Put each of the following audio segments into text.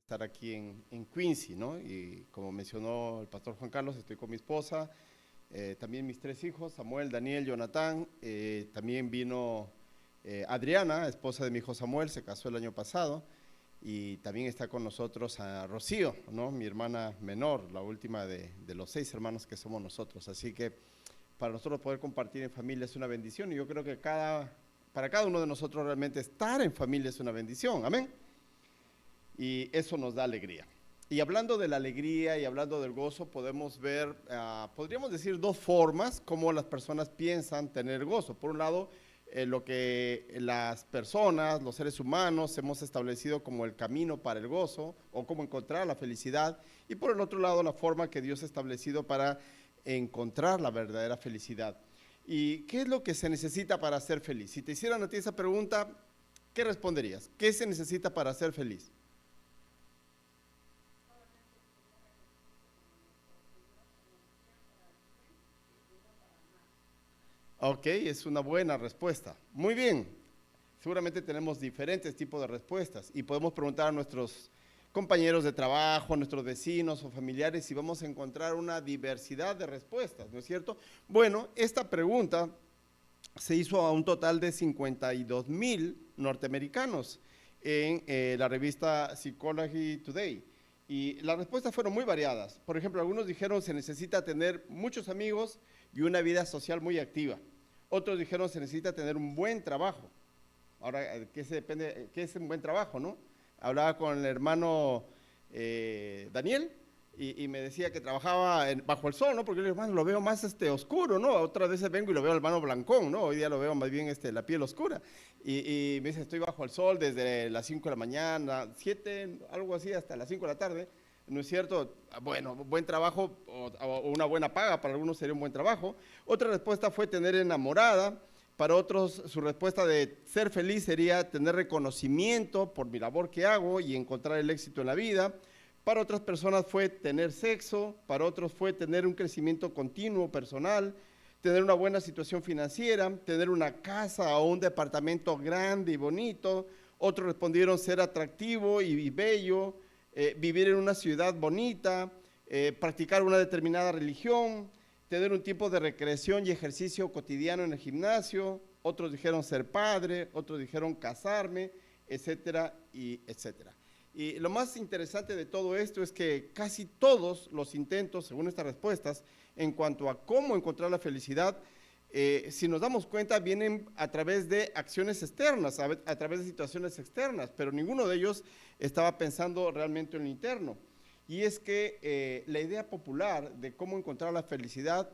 estar aquí en Quincy, ¿no? Y como mencionó el pastor Juan Carlos, estoy con mi esposa, también mis tres hijos, Samuel, Daniel, Jonathan, también vino Adriana, esposa de mi hijo Samuel, se casó el año pasado, y también está con nosotros a Rocío, ¿no? Mi hermana menor, la última de los 6 hermanos que somos nosotros. Así que para nosotros poder compartir en familia es una bendición, y yo creo que para cada uno de nosotros realmente estar en familia es una bendición, amén. Y eso nos da alegría. Y hablando de la alegría y hablando del gozo, podemos ver, podríamos decir, dos formas como las personas piensan tener gozo. Por un lado, lo que las personas, los seres humanos, hemos establecido como el camino para el gozo o cómo encontrar la felicidad. Y por el otro lado, la forma que Dios ha establecido para encontrar la verdadera felicidad. ¿Y qué es lo que se necesita para ser feliz? Si te hicieran a ti esa pregunta, ¿qué responderías? ¿Qué se necesita para ser feliz? Ok, es una buena respuesta. Muy bien. Seguramente tenemos diferentes tipos de respuestas y podemos preguntar a nuestros compañeros de trabajo, a nuestros vecinos o familiares si vamos a encontrar una diversidad de respuestas, ¿no es cierto? Bueno, esta pregunta se hizo a un total de 52,000 norteamericanos en la revista Psychology Today. Y las respuestas fueron muy variadas. Por ejemplo, algunos dijeron se necesita tener muchos amigos y una vida social muy activa. Otros dijeron se necesita tener un buen trabajo. Ahora, ¿qué es un buen trabajo, no? Hablaba con el hermano Daniel y me decía que trabajaba bajo el sol, ¿no? Porque yo le digo, hermano, lo veo más oscuro, ¿no? Otras veces vengo y lo veo al hermano blancón, ¿no? Hoy día lo veo más bien la piel oscura. Y me dice, estoy bajo el sol desde las 5 de la mañana, 7, algo así, hasta las 5 de la tarde. ¿No es cierto? Bueno, buen trabajo o una buena paga, para algunos sería un buen trabajo. Otra respuesta fue tener enamorada. Para otros, su respuesta de ser feliz sería tener reconocimiento por mi labor que hago y encontrar el éxito en la vida. Para otras personas fue tener sexo, para otros fue tener un crecimiento continuo personal, tener una buena situación financiera, tener una casa o un departamento grande y bonito. Otros respondieron ser atractivo y bello, vivir en una ciudad bonita, practicar una determinada religión, tener un tiempo de recreación y ejercicio cotidiano en el gimnasio. Otros dijeron ser padre, otros dijeron casarme, etcétera y etcétera. Y lo más interesante de todo esto es que casi todos los intentos, según estas respuestas, en cuanto a cómo encontrar la felicidad, si nos damos cuenta, vienen a través de acciones externas, a través de situaciones externas, pero ninguno de ellos estaba pensando realmente en lo interno. Y es que la idea popular de cómo encontrar la felicidad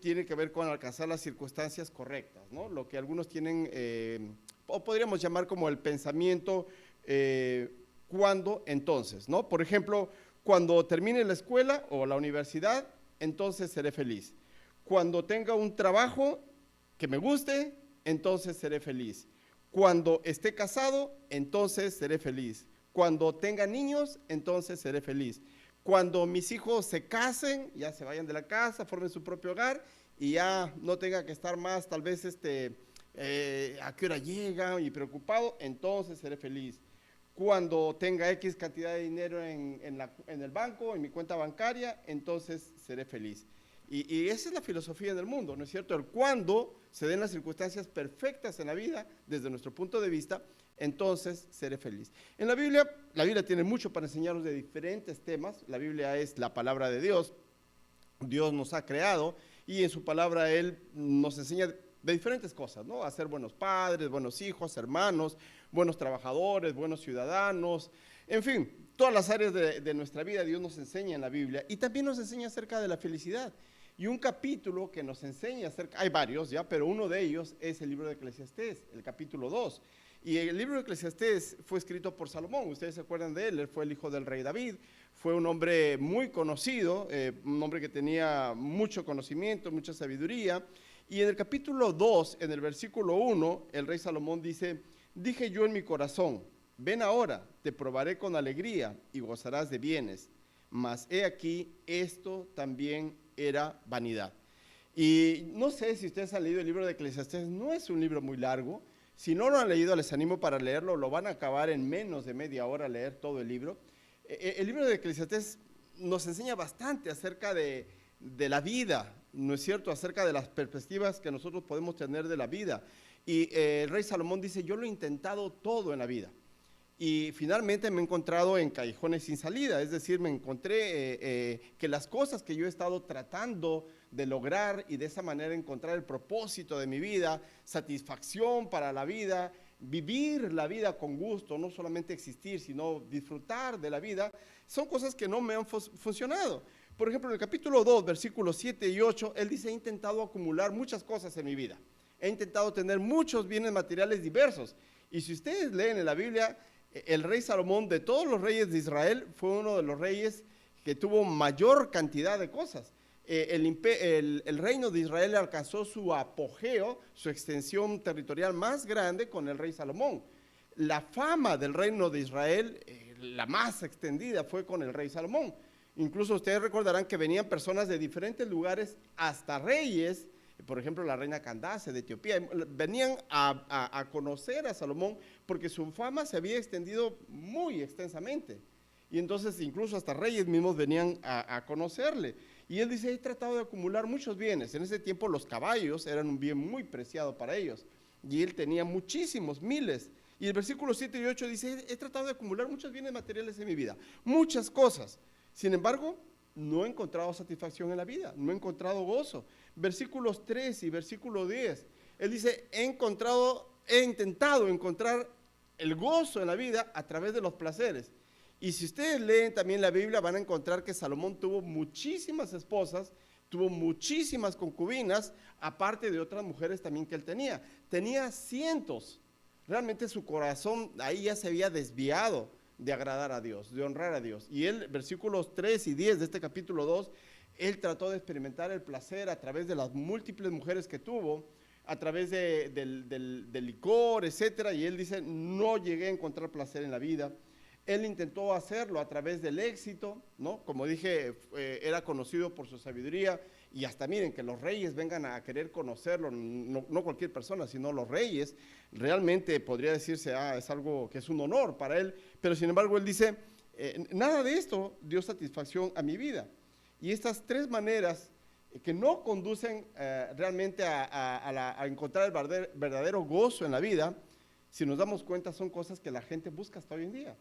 tiene que ver con alcanzar las circunstancias correctas, ¿no? Lo que algunos tienen, o podríamos llamar como el pensamiento cuando, entonces, ¿no? Por ejemplo, cuando termine la escuela o la universidad, entonces seré feliz. Cuando tenga un trabajo que me guste, entonces seré feliz. Cuando esté casado, entonces seré feliz. Cuando tenga niños, entonces seré feliz. Cuando mis hijos se casen, ya se vayan de la casa, formen su propio hogar y ya no tenga que estar más tal vez a qué hora llega y preocupado, entonces seré feliz. Cuando tenga X cantidad de dinero en el banco, en mi cuenta bancaria, entonces seré feliz. Y esa es la filosofía del mundo, ¿no es cierto? El cuando se den las circunstancias perfectas en la vida, desde nuestro punto de vista, entonces seré feliz. En la Biblia tiene mucho para enseñarnos de diferentes temas. La Biblia es la palabra de Dios. Dios nos ha creado y en su palabra Él nos enseña de diferentes cosas, ¿no? A ser buenos padres, buenos hijos, hermanos, buenos trabajadores, buenos ciudadanos, en fin, todas las áreas de nuestra vida Dios nos enseña en la Biblia y también nos enseña acerca de la felicidad. Y un capítulo que nos enseña acerca, hay varios ya, pero uno de ellos es el libro de Eclesiastés, el capítulo 2. Y el libro de Eclesiastés fue escrito por Salomón, ustedes se acuerdan de él fue el hijo del rey David, fue un hombre muy conocido, un hombre que tenía mucho conocimiento, mucha sabiduría. Y en el capítulo 2, en el versículo 1, el rey Salomón dice, dije yo en mi corazón, ven ahora, te probaré con alegría y gozarás de bienes. Mas he aquí, esto también era vanidad. Y no sé si ustedes han leído el libro de Eclesiastés, no es un libro muy largo. Si no lo han leído, les animo para leerlo, lo van a acabar en menos de media hora leer todo el libro. El libro de Eclesiastés nos enseña bastante acerca de la vida, ¿no es cierto? Acerca de las perspectivas que nosotros podemos tener de la vida. Y el rey Salomón dice, yo lo he intentado todo en la vida. Y finalmente me he encontrado en callejones sin salida, es decir, me encontré que las cosas que yo he estado tratando de lograr y de esa manera encontrar el propósito de mi vida, satisfacción para la vida, vivir la vida con gusto, no solamente existir, sino disfrutar de la vida, son cosas que no me han funcionado. Por ejemplo, en el capítulo 2, versículos 7 y 8, él dice, he intentado acumular muchas cosas en mi vida. He intentado tener muchos bienes materiales diversos. Y si ustedes leen en la Biblia, el rey Salomón, de todos los reyes de Israel, fue uno de los reyes que tuvo mayor cantidad de cosas. El reino de Israel alcanzó su apogeo, su extensión territorial más grande con el rey Salomón. La fama del reino de Israel, la más extendida, fue con el rey Salomón. Incluso ustedes recordarán que venían personas de diferentes lugares, hasta reyes, por ejemplo, la reina Candace de Etiopía, venían a conocer a Salomón porque su fama se había extendido muy extensamente. Y entonces incluso hasta reyes mismos venían a conocerle. Y él dice, he tratado de acumular muchos bienes. En ese tiempo los caballos eran un bien muy preciado para ellos. Y él tenía muchísimos, miles. Y el versículo 7 y 8 dice, he tratado de acumular muchos bienes materiales en mi vida. Muchas cosas. Sin embargo, no he encontrado satisfacción en la vida, no he encontrado gozo. Versículos 3 y versículo 10, él dice, he intentado encontrar el gozo en la vida a través de los placeres. Y si ustedes leen también la Biblia, van a encontrar que Salomón tuvo muchísimas esposas, tuvo muchísimas concubinas, aparte de otras mujeres también que él tenía. Tenía cientos. Realmente su corazón ahí ya se había desviado de agradar a Dios, de honrar a Dios. Y él, versículos 3 y 10 de este capítulo 2, él trató de experimentar el placer a través de las múltiples mujeres que tuvo, a través del licor, etcétera, y él dice, no llegué a encontrar placer en la vida. Él intentó hacerlo a través del éxito, ¿no? Como dije, era conocido por su sabiduría, y hasta miren, que los reyes vengan a querer conocerlo, no cualquier persona, sino los reyes, realmente podría decirse, es algo que es un honor para él, pero sin embargo él dice, nada de esto dio satisfacción a mi vida. Y estas tres maneras que no conducen realmente a encontrar el verdadero gozo en la vida, si nos damos cuenta, son cosas que la gente busca hasta hoy en día.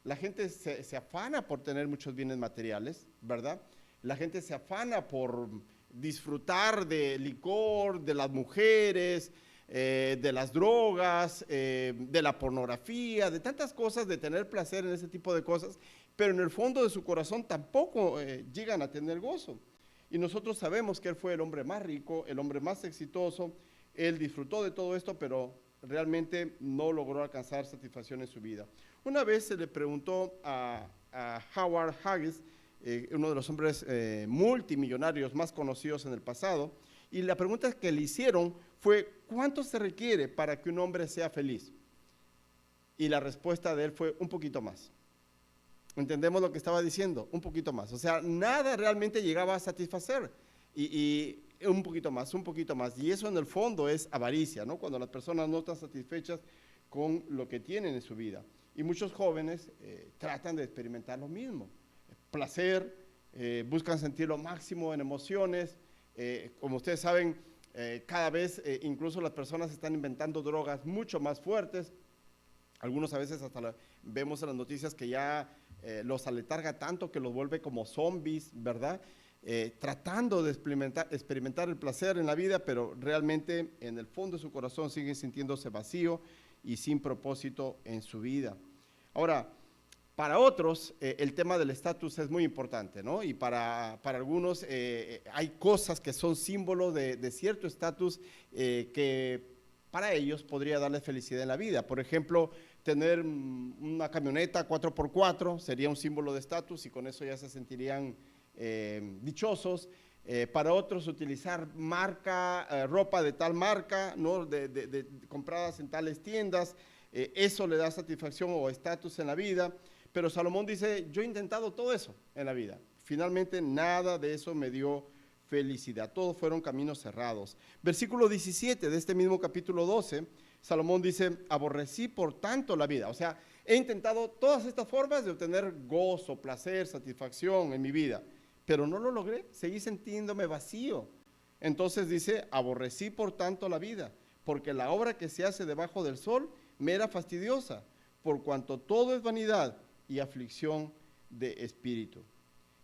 La gente se afana por tener muchos bienes materiales, ¿verdad? La gente se afana por disfrutar de licor, de las mujeres, de las drogas, de la pornografía, de tantas cosas, de tener placer en ese tipo de cosas, pero en el fondo de su corazón tampoco llegan a tener gozo. Y nosotros sabemos que él fue el hombre más rico, el hombre más exitoso, él disfrutó de todo esto, pero realmente no logró alcanzar satisfacción en su vida. Una vez se le preguntó a Howard Hughes, uno de los hombres multimillonarios más conocidos en el pasado, y la pregunta que le hicieron fue, ¿cuánto se requiere para que un hombre sea feliz? Y la respuesta de él fue, un poquito más. ¿Entendemos lo que estaba diciendo? Un poquito más. O sea, nada realmente llegaba a satisfacer. Y un poquito más, un poquito más. Y eso en el fondo es avaricia, ¿no? Cuando las personas no están satisfechas con lo que tienen en su vida. Y muchos jóvenes tratan de experimentar lo mismo. Placer, buscan sentir lo máximo en emociones. Como ustedes saben, cada vez incluso las personas están inventando drogas mucho más fuertes. Algunos a veces hasta vemos en las noticias que ya los aletarga tanto que los vuelve como zombies, ¿verdad? Tratando de experimentar el placer en la vida, pero realmente en el fondo de su corazón siguen sintiéndose vacío y sin propósito en su vida. Ahora, para otros el tema del estatus es muy importante, ¿no? Y para algunos hay cosas que son símbolos de cierto estatus que para ellos podría darles felicidad en la vida. Por ejemplo, tener una camioneta 4x4 sería un símbolo de estatus y con eso ya se sentirían dichosos. Para otros, utilizar ropa de tal marca, ¿no? compradas en tales tiendas, eso le da satisfacción o estatus en la vida. Pero Salomón dice, yo he intentado todo eso en la vida. Finalmente, nada de eso me dio felicidad. Todos fueron caminos cerrados. Versículo 17 de este mismo capítulo 12, Salomón dice, aborrecí por tanto la vida. O sea, He intentado todas estas formas de obtener gozo, placer, satisfacción en mi vida, pero no lo logré, seguí sintiéndome vacío. Entonces dice, aborrecí por tanto la vida, porque la obra que se hace debajo del sol me era fastidiosa, por cuanto todo es vanidad y aflicción de espíritu.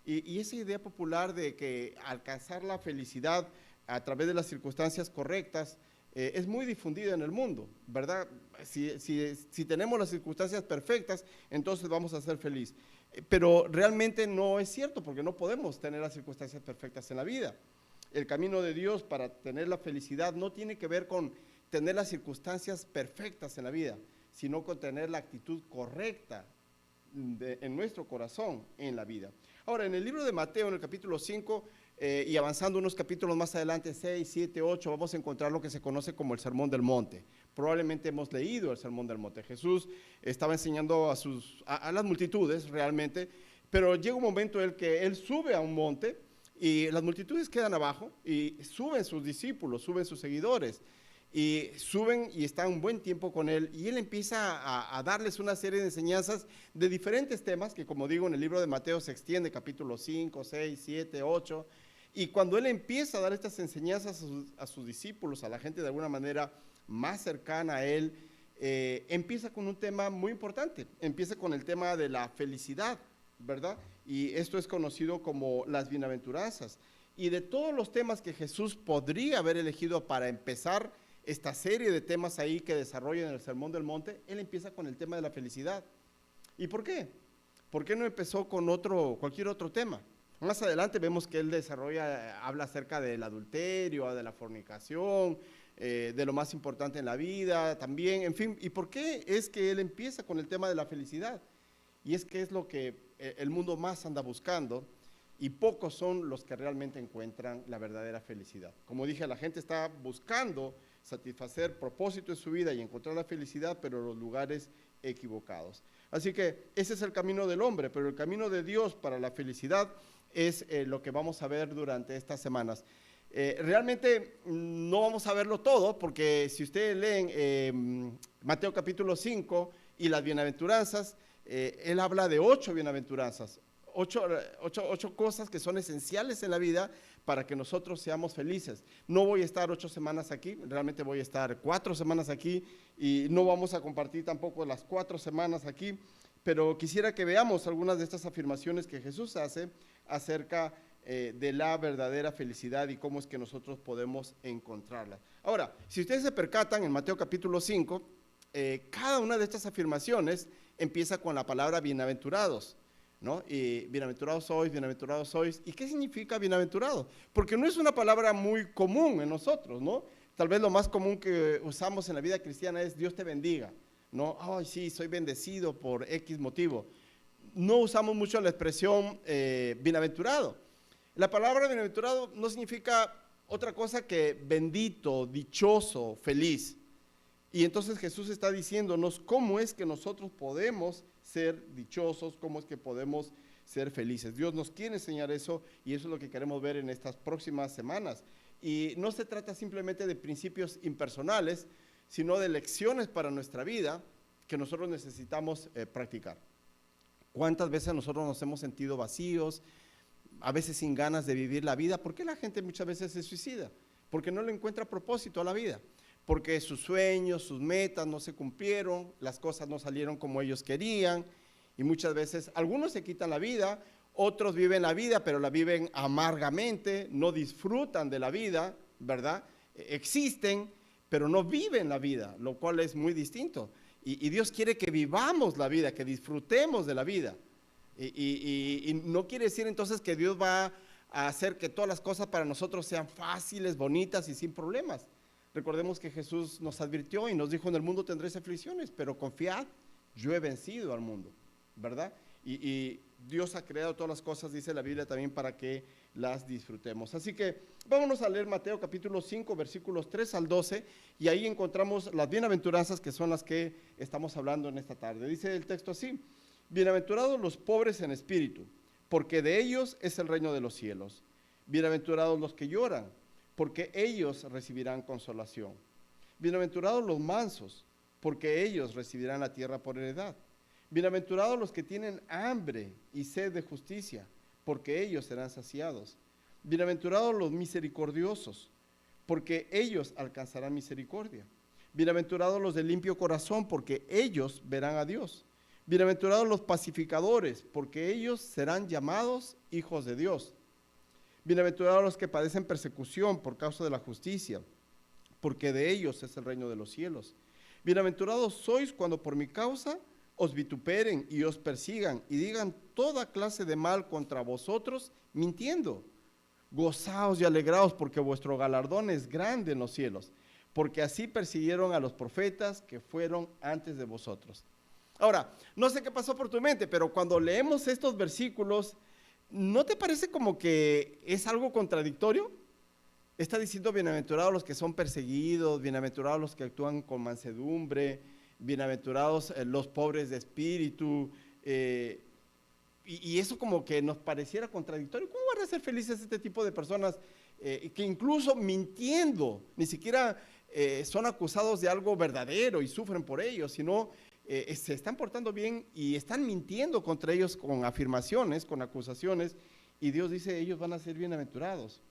Y esa idea popular de que alcanzar la felicidad a través de las circunstancias correctas es muy difundida en el mundo, ¿verdad? Si tenemos las circunstancias perfectas, entonces vamos a ser felices. Pero realmente no es cierto, porque no podemos tener las circunstancias perfectas en la vida. El camino de Dios para tener la felicidad no tiene que ver con tener las circunstancias perfectas en la vida, sino con tener la actitud correcta en nuestro corazón en la vida. Ahora, en el libro de Mateo, en el capítulo 5, y avanzando unos capítulos más adelante, 6, 7, 8, vamos a encontrar lo que se conoce como el Sermón del Monte. Probablemente hemos leído el Sermón del Monte. Jesús estaba enseñando a las multitudes realmente, pero llega un momento en el que él sube a un monte y las multitudes quedan abajo y suben sus discípulos, suben sus seguidores. Y suben y están un buen tiempo con él, y él empieza a darles una serie de enseñanzas de diferentes temas, que como digo en el libro de Mateo se extiende, capítulo 5, 6, 7, 8, y cuando él empieza a dar estas enseñanzas a sus discípulos, a la gente de alguna manera más cercana a él, empieza con un tema muy importante, empieza con el tema de la felicidad, ¿verdad? Y esto es conocido como las bienaventuranzas, y de todos los temas que Jesús podría haber elegido para empezar esta serie de temas ahí que desarrolla en el Sermón del Monte, él empieza con el tema de la felicidad. ¿Y por qué? ¿Por qué no empezó con cualquier otro tema? Más adelante vemos que él habla acerca del adulterio, de la fornicación, de lo más importante en la vida también, en fin. ¿Y por qué es que él empieza con el tema de la felicidad? Y es que es lo que el mundo más anda buscando, y pocos son los que realmente encuentran la verdadera felicidad. Como dije, la gente está buscando satisfacer propósito en su vida y encontrar la felicidad, pero en los lugares equivocados. Así que ese es el camino del hombre, pero el camino de Dios para la felicidad es lo que vamos a ver durante estas semanas. Realmente no vamos a verlo todo, porque si ustedes leen Mateo capítulo 5 y las bienaventuranzas, él habla de 8 bienaventuranzas, 8 cosas que son esenciales en la vida para que nosotros seamos felices. No voy a estar 8 semanas aquí, realmente voy a estar 4 semanas aquí, y no vamos a compartir tampoco las 4 semanas aquí, pero quisiera que veamos algunas de estas afirmaciones que Jesús hace acerca de la verdadera felicidad y cómo es que nosotros podemos encontrarla. Ahora, si ustedes se percatan, en Mateo capítulo 5, cada una de estas afirmaciones empieza con la palabra bienaventurados, ¿no? Y bienaventurados sois. ¿Y qué significa bienaventurado? Porque no es una palabra muy común en nosotros, ¿no? Tal vez lo más común que usamos en la vida cristiana es Dios te bendiga, ¿no? Ay, sí, soy bendecido por X motivo. No usamos mucho la expresión bienaventurado. La palabra bienaventurado no significa otra cosa que bendito, dichoso, feliz. Y entonces Jesús está diciéndonos cómo es que nosotros podemos ser dichosos, cómo es que podemos ser felices. Dios nos quiere enseñar eso, y eso es lo que queremos ver en estas próximas semanas. Y no se trata simplemente de principios impersonales, sino de lecciones para nuestra vida que nosotros necesitamos practicar. ¿Cuántas veces nosotros nos hemos sentido vacíos, a veces sin ganas de vivir la vida? ¿Por qué la gente muchas veces se suicida? Porque no le encuentra propósito a la vida, porque sus sueños, sus metas no se cumplieron, las cosas no salieron como ellos querían, y muchas veces algunos se quitan la vida, otros viven la vida, pero la viven amargamente, no disfrutan de la vida, ¿verdad? Existen, pero no viven la vida, lo cual es muy distinto. Y Dios quiere que vivamos la vida, que disfrutemos de la vida. Y no quiere decir entonces que Dios va a hacer que todas las cosas para nosotros sean fáciles, bonitas y sin problemas. Recordemos que Jesús nos advirtió y nos dijo: en el mundo tendréis aflicciones, pero confiad, yo he vencido al mundo, ¿verdad? Y Dios ha creado todas las cosas, dice la Biblia, también para que las disfrutemos. Así que vámonos a leer Mateo capítulo 5, versículos 3 al 12, y ahí encontramos las bienaventuranzas, que son las que estamos hablando en esta tarde. Dice el texto así: bienaventurados los pobres en espíritu, porque de ellos es el reino de los cielos. Bienaventurados los que lloran, porque ellos recibirán consolación. Bienaventurados los mansos, porque ellos recibirán la tierra por heredad. Bienaventurados los que tienen hambre y sed de justicia, porque ellos serán saciados. Bienaventurados los misericordiosos, porque ellos alcanzarán misericordia. Bienaventurados los de limpio corazón, porque ellos verán a Dios. Bienaventurados los pacificadores, porque ellos serán llamados hijos de Dios. Bienaventurados los que padecen persecución por causa de la justicia, porque de ellos es el reino de los cielos. Bienaventurados sois cuando por mi causa os vituperen y os persigan y digan toda clase de mal contra vosotros, mintiendo. Gozaos y alegraos, porque vuestro galardón es grande en los cielos, porque así persiguieron a los profetas que fueron antes de vosotros. Ahora, no sé qué pasó por tu mente, pero cuando leemos estos versículos, ¿no te parece como que es algo contradictorio? Está diciendo bienaventurados los que son perseguidos, bienaventurados los que actúan con mansedumbre, bienaventurados los pobres de espíritu, y eso como que nos pareciera contradictorio. ¿Cómo van a ser felices este tipo de personas que incluso mintiendo, ni siquiera son acusados de algo verdadero y sufren por ello, sino se están portando bien y están mintiendo contra ellos con afirmaciones, con acusaciones, y Dios dice, ellos van a ser bienaventurados?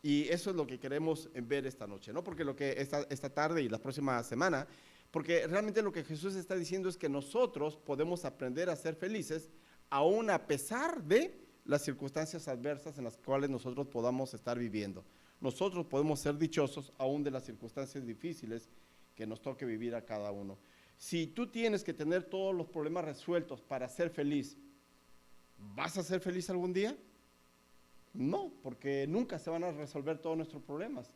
Y eso es lo que queremos ver esta noche, ¿no? Porque lo que esta tarde y la próxima semana, porque realmente lo que Jesús está diciendo es que nosotros podemos aprender a ser felices aún a pesar de las circunstancias adversas en las cuales nosotros podamos estar viviendo. Nosotros podemos ser dichosos aún de las circunstancias difíciles que nos toque vivir a cada uno. Si tú tienes que tener todos los problemas resueltos para ser feliz, ¿vas a ser feliz algún día? No, porque nunca se van a resolver todos nuestros problemas.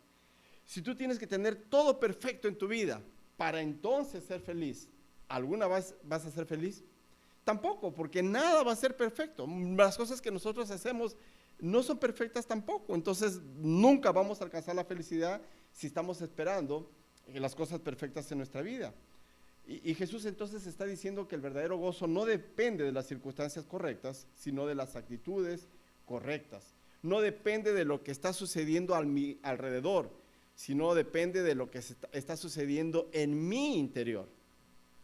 Si tú tienes que tener todo perfecto en tu vida para entonces ser feliz, ¿alguna vez vas a ser feliz? Tampoco, porque nada va a ser perfecto. Las cosas que nosotros hacemos no son perfectas tampoco. Entonces nunca vamos a alcanzar la felicidad si estamos esperando las cosas perfectas en nuestra vida. Y Jesús entonces está diciendo que el verdadero gozo no depende de las circunstancias correctas, sino de las actitudes correctas. No depende de lo que está sucediendo alrededor, sino depende de lo que está sucediendo en mi interior,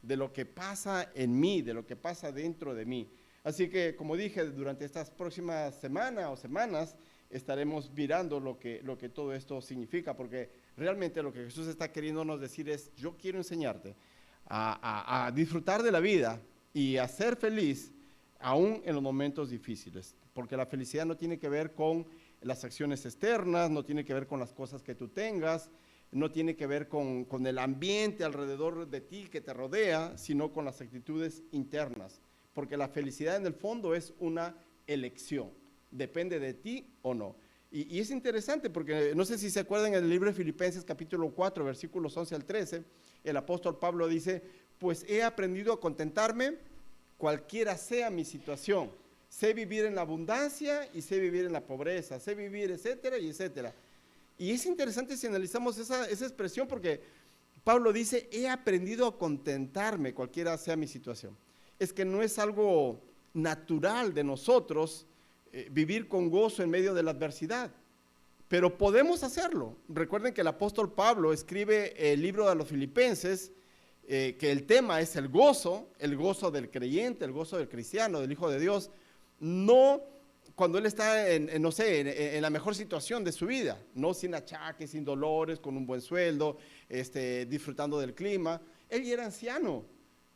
de lo que pasa en mí, de lo que pasa dentro de mí. Así que, como dije, durante estas próximas semanas estaremos mirando lo que todo esto significa, porque realmente lo que Jesús está queriéndonos decir es, yo quiero enseñarte a disfrutar de la vida y a ser feliz aún en los momentos difíciles, porque la felicidad no tiene que ver con las acciones externas, no tiene que ver con las cosas que tú tengas, no tiene que ver con el ambiente alrededor de ti que te rodea, sino con las actitudes internas, porque la felicidad en el fondo es una elección, depende de ti o no. Y es interesante porque no sé si se acuerdan en el libro de Filipenses capítulo 4, versículos 11 al 13, el apóstol Pablo dice, pues he aprendido a contentarme cualquiera sea mi situación. Sé vivir en la abundancia y sé vivir en la pobreza, sé vivir, etcétera y etcétera. Y es interesante si analizamos esa expresión porque Pablo dice, he aprendido a contentarme cualquiera sea mi situación. Es que no es algo natural de nosotros vivir con gozo en medio de la adversidad, pero podemos hacerlo. Recuerden que el apóstol Pablo escribe el libro de los Filipenses, que el tema es el gozo del creyente, el gozo del cristiano, del Hijo de Dios, no cuando él está en la mejor situación de su vida, no sin achaques, sin dolores, con un buen sueldo, disfrutando del clima. Él ya era anciano,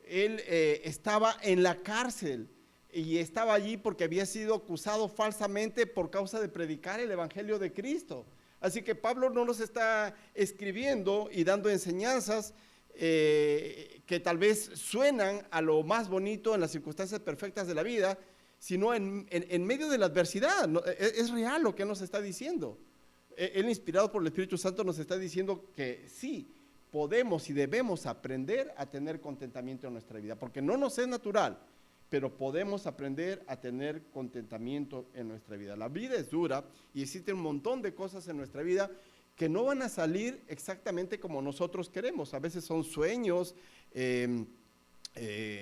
él estaba en la cárcel y estaba allí porque había sido acusado falsamente por causa de predicar el evangelio de Cristo. Así que Pablo no nos está escribiendo y dando enseñanzas que tal vez suenan a lo más bonito en las circunstancias perfectas de la vida, sino en medio de la adversidad. Es real lo que nos está diciendo. Él, inspirado por el Espíritu Santo, nos está diciendo que sí, podemos y debemos aprender a tener contentamiento en nuestra vida, porque no nos es natural, pero podemos aprender a tener contentamiento en nuestra vida. La vida es dura y existe un montón de cosas en nuestra vida que no van a salir exactamente como nosotros queremos. A veces son sueños,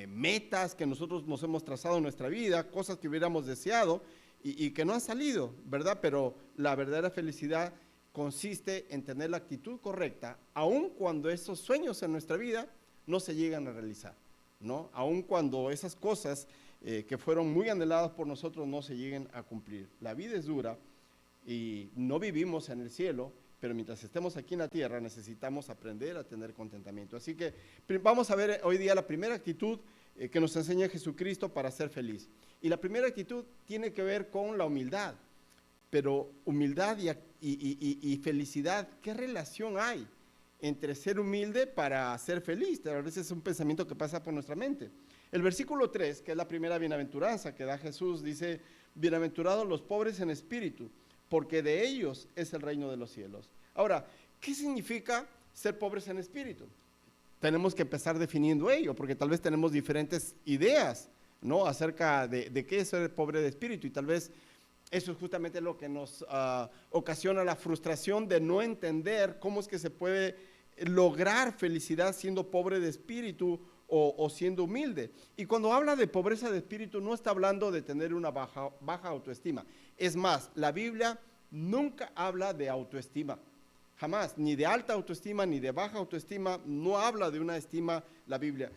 metas que nosotros nos hemos trazado en nuestra vida, cosas que hubiéramos deseado y que no han salido, ¿verdad? Pero la verdadera felicidad consiste en tener la actitud correcta, aun cuando esos sueños en nuestra vida no se llegan a realizar. ¿no? Aun cuando esas cosas que fueron muy anheladas por nosotros no se lleguen a cumplir. La vida es dura y no vivimos en el cielo, pero mientras estemos aquí en la tierra necesitamos aprender a tener contentamiento. Así que vamos a ver hoy día la primera actitud que nos enseña Jesucristo para ser feliz. Y la primera actitud tiene que ver con la humildad. Pero humildad y felicidad, ¿qué relación hay entre ser humilde para ser feliz? A veces es un pensamiento que pasa por nuestra mente. El versículo 3, que es la primera bienaventuranza que da Jesús, dice: bienaventurados los pobres en espíritu, porque de ellos es el reino de los cielos. Ahora, ¿qué significa ser pobres en espíritu? Tenemos que empezar definiendo ello, porque tal vez tenemos diferentes ideas, ¿no?, acerca de qué es ser pobre de espíritu, y tal vez eso es justamente lo que nos ocasiona la frustración de no entender cómo es que se puede lograr felicidad siendo pobre de espíritu o siendo humilde. Y cuando habla de pobreza de espíritu, no está hablando de tener una baja autoestima. Es más, la Biblia nunca habla de autoestima, jamás, ni de alta autoestima ni de baja autoestima. No habla de una estima la Biblia.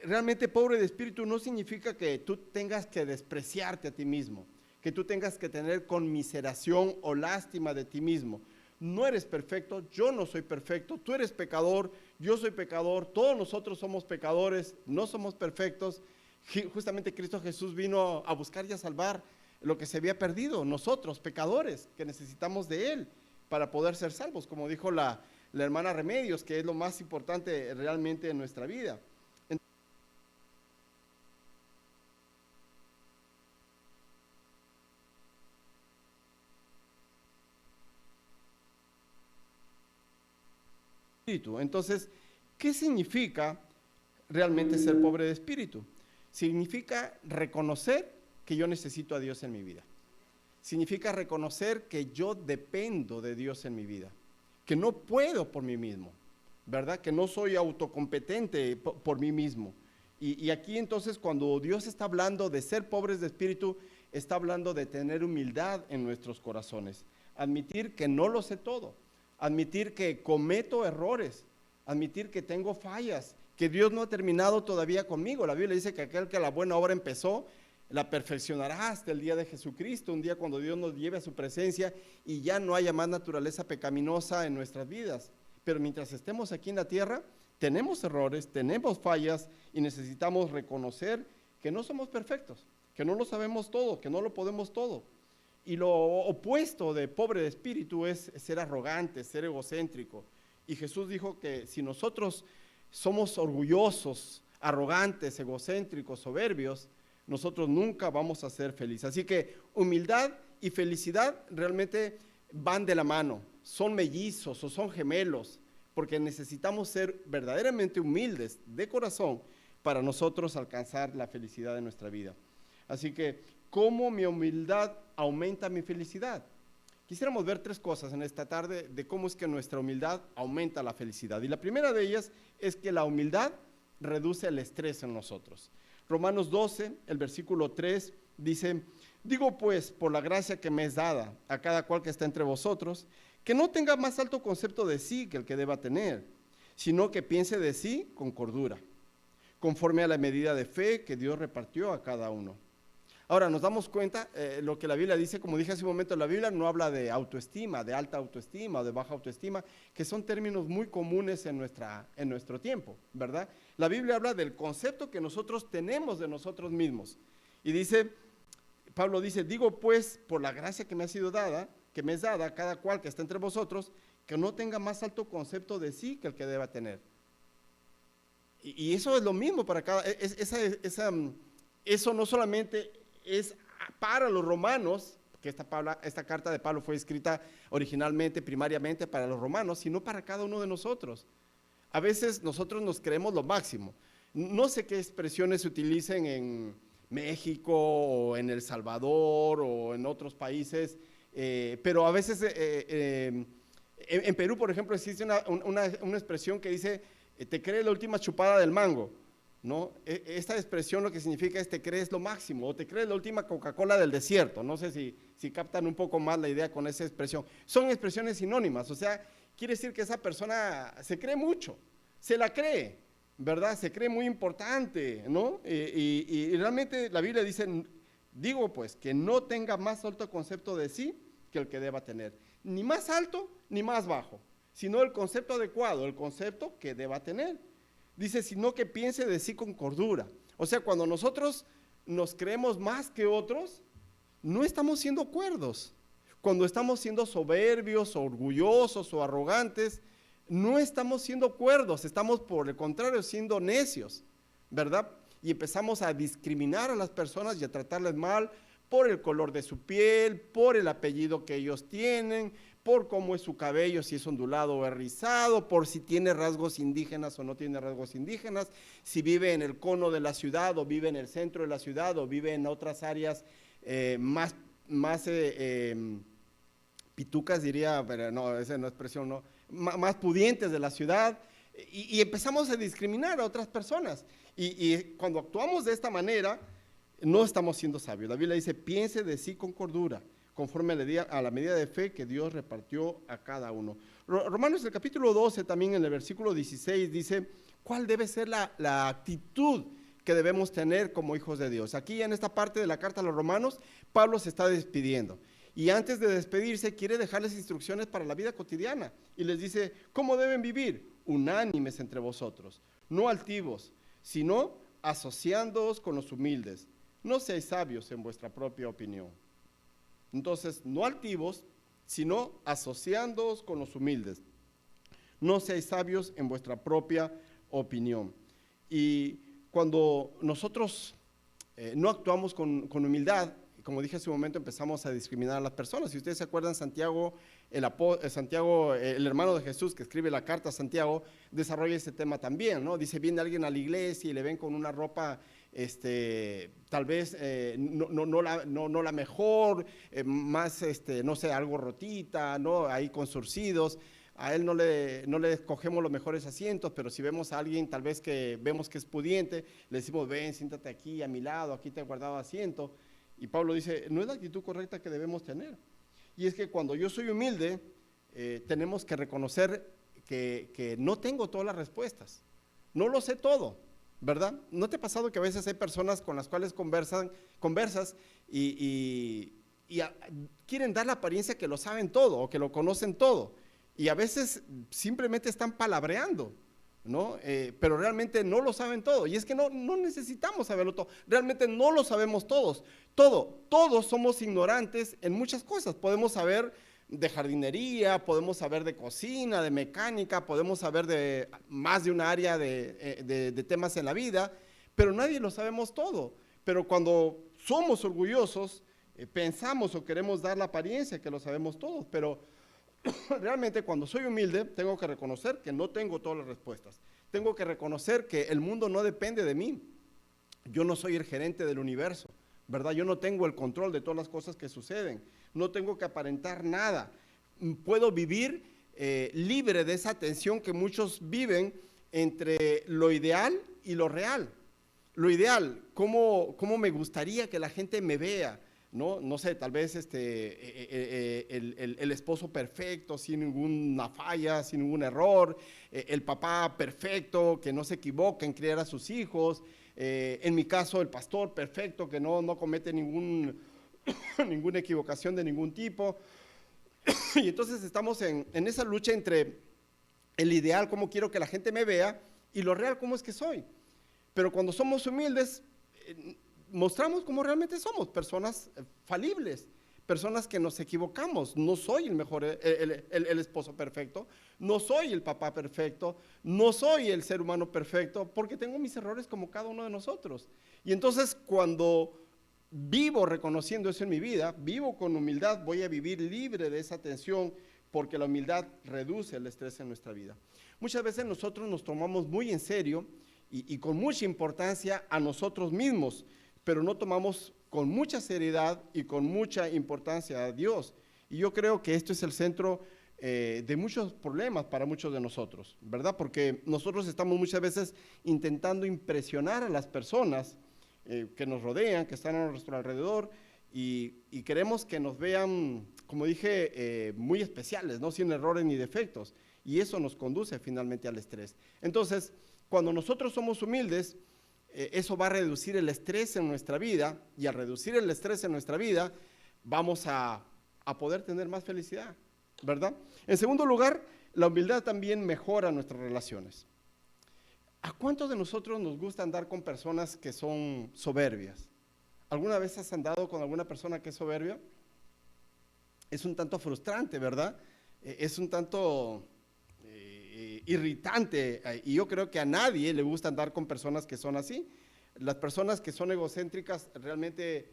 Realmente pobre de espíritu no significa que tú tengas que despreciarte a ti mismo, que tú tengas que tener conmiseración o lástima de ti mismo. No eres perfecto, yo no soy perfecto, tú eres pecador, yo soy pecador, todos nosotros somos pecadores, no somos perfectos. Justamente Cristo Jesús vino a buscar y a salvar lo que se había perdido, nosotros, pecadores, que necesitamos de Él para poder ser salvos, como dijo la hermana Remedios, que es lo más importante realmente en nuestra vida. Entonces, ¿qué significa realmente ser pobre de espíritu? Significa reconocer que yo necesito a Dios en mi vida. Significa reconocer que yo dependo de Dios en mi vida, que no puedo por mí mismo, ¿verdad? Que no soy autocompetente por mí mismo. Y aquí entonces, cuando Dios está hablando de ser pobres de espíritu, está hablando de tener humildad en nuestros corazones, admitir que no lo sé todo, admitir que cometo errores, admitir que tengo fallas, que Dios no ha terminado todavía conmigo. La Biblia dice que aquel que la buena obra empezó, la perfeccionará hasta el día de Jesucristo, un día cuando Dios nos lleve a su presencia y ya no haya más naturaleza pecaminosa en nuestras vidas. Pero mientras estemos aquí en la tierra, tenemos errores, tenemos fallas y necesitamos reconocer que no somos perfectos, que no lo sabemos todo, que no lo podemos todo. Y lo opuesto de pobre de espíritu es ser arrogante, ser egocéntrico. Y Jesús dijo que si nosotros somos orgullosos, arrogantes, egocéntricos, soberbios, nosotros nunca vamos a ser felices. Así que humildad y felicidad realmente van de la mano, son mellizos o son gemelos, porque necesitamos ser verdaderamente humildes de corazón para nosotros alcanzar la felicidad de nuestra vida. Así que, ¿cómo mi humildad aumenta mi felicidad? Quisiéramos ver tres cosas en esta tarde de cómo es que nuestra humildad aumenta la felicidad. Y la primera de ellas es que la humildad reduce el estrés en nosotros. Romanos 12, el versículo 3, dice: digo pues, por la gracia que me es dada a cada cual que está entre vosotros, que no tenga más alto concepto de sí que el que deba tener, sino que piense de sí con cordura, conforme a la medida de fe que Dios repartió a cada uno. Ahora nos damos cuenta, lo que la Biblia dice, como dije hace un momento, la Biblia no habla de autoestima, de alta autoestima o de baja autoestima, que son términos muy comunes en nuestro tiempo, ¿verdad? La Biblia habla del concepto que nosotros tenemos de nosotros mismos. Y dice, Pablo dice: digo pues, por la gracia que me ha sido dada, que me es dada a cada cual que está entre vosotros, que no tenga más alto concepto de sí que el que deba tener. Y eso es lo mismo para cada, eso no solamente es para los romanos, que esta carta de Pablo fue escrita originalmente, primariamente para los romanos, sino para cada uno de nosotros. A veces nosotros nos creemos lo máximo. No sé qué expresiones se utilicen en México o en El Salvador o en otros países, pero a veces en Perú, por ejemplo, existe una expresión que dice: te crees la última chupada del mango, ¿no? Esta expresión lo que significa es: te crees lo máximo, o te crees la última Coca-Cola del desierto. No sé si captan un poco más la idea con esa expresión. Son expresiones sinónimas, o sea, quiere decir que esa persona se cree mucho, se la cree, ¿verdad? Se cree muy importante, ¿no? Y realmente la Biblia dice, digo pues, que no tenga más alto concepto de sí que el que deba tener. Ni más alto ni más bajo, sino el concepto adecuado, el concepto que deba tener. Dice, sino que piense de sí con cordura. O sea, cuando nosotros nos creemos más que otros, no estamos siendo cuerdos. Cuando estamos siendo soberbios, orgullosos o arrogantes, no estamos siendo cuerdos, estamos por el contrario siendo necios, ¿verdad? Y empezamos a discriminar a las personas y a tratarles mal por el color de su piel, por el apellido que ellos tienen, por cómo es su cabello, si es ondulado o es rizado, por si tiene rasgos indígenas o no tiene rasgos indígenas, si vive en el cono de la ciudad o vive en el centro de la ciudad o vive en otras áreas más pitucas, diría, pero no, esa no es expresión, no, más pudientes de la ciudad, y empezamos a discriminar a otras personas. Y cuando actuamos de esta manera, no estamos siendo sabios. La Biblia dice, piense de sí con cordura, conforme a la medida de fe que Dios repartió a cada uno. Romanos, el capítulo 12, también en el versículo 16, dice, ¿cuál debe ser la actitud que debemos tener como hijos de Dios? Aquí en esta parte de la carta a los romanos, Pablo se está despidiendo. Y antes de despedirse, quiere dejarles instrucciones para la vida cotidiana. Y les dice, ¿cómo deben vivir? Unánimes entre vosotros, no altivos, sino asociándoos con los humildes. No seáis sabios en vuestra propia opinión. Entonces, no altivos, sino asociándoos con los humildes. No seáis sabios en vuestra propia opinión. Y cuando nosotros no actuamos con humildad, como dije hace un momento, empezamos a discriminar a las personas. Si ustedes se acuerdan, Santiago, el hermano de Jesús que escribe la carta a Santiago, desarrolla ese tema también, ¿no? Dice, viene alguien a la iglesia y le ven con una ropa, tal vez no la mejor, más, no sé, algo rotita, ¿no? Ahí con surcidos. A él no le escogemos los mejores asientos, pero si vemos a alguien tal vez que vemos que es pudiente, le decimos, ven, siéntate aquí a mi lado, aquí te he guardado asiento. Y Pablo dice, no es la actitud correcta que debemos tener. Y es que cuando yo soy humilde, tenemos que reconocer que no tengo todas las respuestas, no lo sé todo, ¿verdad? ¿No te ha pasado que a veces hay personas con las cuales conversas y quieren dar la apariencia que lo saben todo o que lo conocen todo? Y a veces simplemente están palabreando, ¿no? Pero realmente no lo saben todo. Y es que no necesitamos saberlo todo. Realmente no lo sabemos todos. Todos somos ignorantes en muchas cosas. Podemos saber de jardinería, podemos saber de cocina, de mecánica, podemos saber de más de un área de temas en la vida, pero nadie lo sabemos todo. Pero cuando somos orgullosos, pensamos o queremos dar la apariencia que lo sabemos todos, pero realmente cuando soy humilde tengo que reconocer que no tengo todas las respuestas. Tengo que reconocer que el mundo no depende de mí. Yo no soy el gerente del universo, ¿verdad? Yo no tengo el control de todas las cosas que suceden. No tengo que aparentar nada. Puedo vivir libre de esa tensión que muchos viven entre lo ideal y lo real. Lo ideal, ¿cómo me gustaría que la gente me vea? No sé, tal vez el esposo perfecto, sin ninguna falla, sin ningún error, el papá perfecto, que no se equivoca en criar a sus hijos, en mi caso el pastor perfecto, que no comete ninguna equivocación de ningún tipo. Y entonces estamos en esa lucha entre el ideal, cómo quiero que la gente me vea, y lo real, cómo es que soy. Pero cuando somos humildes, mostramos cómo realmente somos, personas falibles, personas que nos equivocamos. No soy el mejor, el esposo perfecto, no soy el papá perfecto, no soy el ser humano perfecto, porque tengo mis errores como cada uno de nosotros. Y entonces cuando vivo reconociendo eso en mi vida, vivo con humildad, voy a vivir libre de esa tensión, porque la humildad reduce el estrés en nuestra vida. Muchas veces nosotros nos tomamos muy en serio y con mucha importancia a nosotros mismos, pero no tomamos con mucha seriedad y con mucha importancia a Dios. Y yo creo que esto es el centro de muchos problemas para muchos de nosotros, ¿verdad? Porque nosotros estamos muchas veces intentando impresionar a las personas que nos rodean, que están a nuestro alrededor, y queremos que nos vean, como dije, muy especiales, ¿no? Sin errores ni defectos. Y eso nos conduce finalmente al estrés. Entonces, Cuando nosotros somos humildes, eso va a reducir el estrés en nuestra vida, y al reducir el estrés en nuestra vida, vamos a poder tener más felicidad, ¿verdad? En segundo lugar, la humildad también mejora nuestras relaciones. ¿A cuántos de nosotros nos gusta andar con personas que son soberbias? ¿Alguna vez has andado con alguna persona que es soberbia? Es un tanto frustrante, ¿verdad? Es un tanto irritante, y yo creo que a nadie le gusta andar con personas que son así. Las personas que son egocéntricas realmente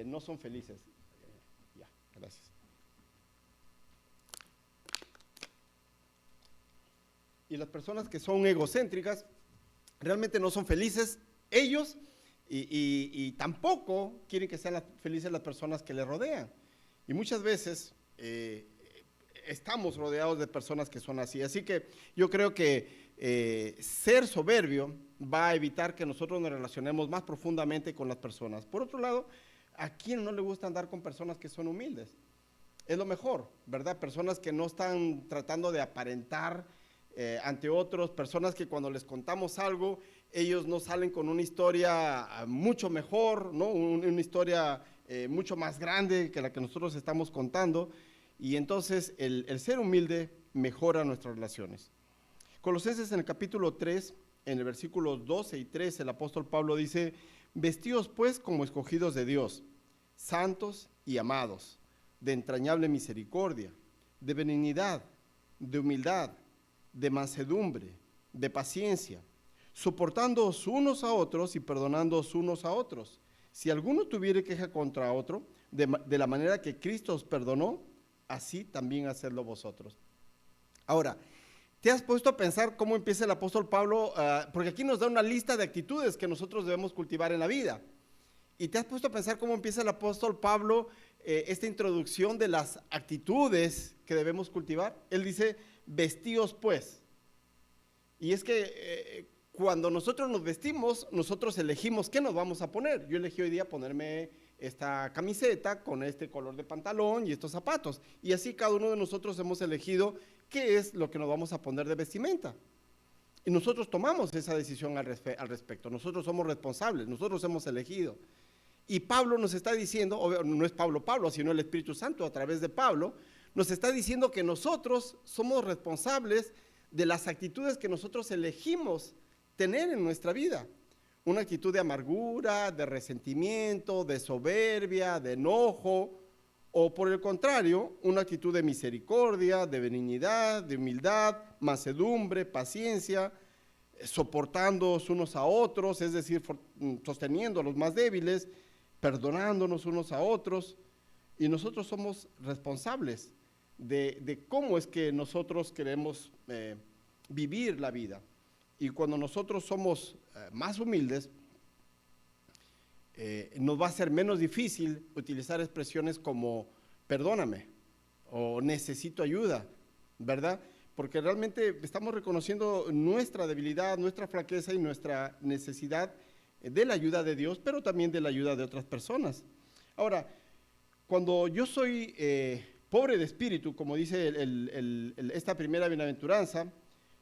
no son felices. Ya, gracias. Y las personas que son egocéntricas realmente no son felices ellos, y tampoco quieren que sean felices las personas que les rodean. Y muchas veces estamos rodeados de personas que son así. Así que yo creo que ser soberbio va a evitar que nosotros nos relacionemos más profundamente con las personas. Por otro lado, ¿a quién no le gusta andar con personas que son humildes? Es lo mejor, ¿verdad? Personas que no están tratando de aparentar ante otros, personas que cuando les contamos algo, ellos no salen con una historia mucho mejor, ¿no? Una historia mucho más grande que la que nosotros estamos contando, y entonces el ser humilde mejora nuestras relaciones. Colosenses en el capítulo 3, en el versículos 12 y 13, el apóstol Pablo dice: vestíos pues como escogidos de Dios, santos y amados, de entrañable misericordia, de benignidad, de humildad, de mansedumbre, de paciencia, soportándoos unos a otros y perdonándoos unos a otros. Si alguno tuviere queja contra otro, de la manera que Cristo os perdonó, así también hacedlo vosotros. Ahora, ¿te has puesto a pensar cómo empieza el apóstol Pablo? Porque aquí nos da una lista de actitudes que nosotros debemos cultivar en la vida. ¿Y te has puesto a pensar cómo empieza el apóstol Pablo esta introducción de las actitudes que debemos cultivar? Él dice: vestíos pues. Y es que cuando nosotros nos vestimos, nosotros elegimos qué nos vamos a poner. Yo elegí hoy día ponerme esta camiseta con este color de pantalón y estos zapatos. Y así cada uno de nosotros hemos elegido qué es lo que nos vamos a poner de vestimenta. Y nosotros tomamos esa decisión al respecto. Nosotros somos responsables, nosotros hemos elegido. Y Pablo nos está diciendo, no es Pablo, sino el Espíritu Santo a través de Pablo, nos está diciendo que nosotros somos responsables de las actitudes que nosotros elegimos tener en nuestra vida. Una actitud de amargura, de resentimiento, de soberbia, de enojo, o por el contrario, una actitud de misericordia, de benignidad, de humildad, mansedumbre, paciencia, soportándonos unos a otros, es decir, sosteniendo a los más débiles, perdonándonos unos a otros. Y nosotros somos responsables de cómo es que nosotros queremos vivir la vida. Y cuando nosotros somos más humildes, nos va a ser menos difícil utilizar expresiones como perdóname o necesito ayuda, ¿verdad? Porque realmente estamos reconociendo nuestra debilidad, nuestra flaqueza y nuestra necesidad de la ayuda de Dios, pero también de la ayuda de otras personas. Ahora, cuando yo soy pobre de espíritu, como dice esta primera bienaventuranza,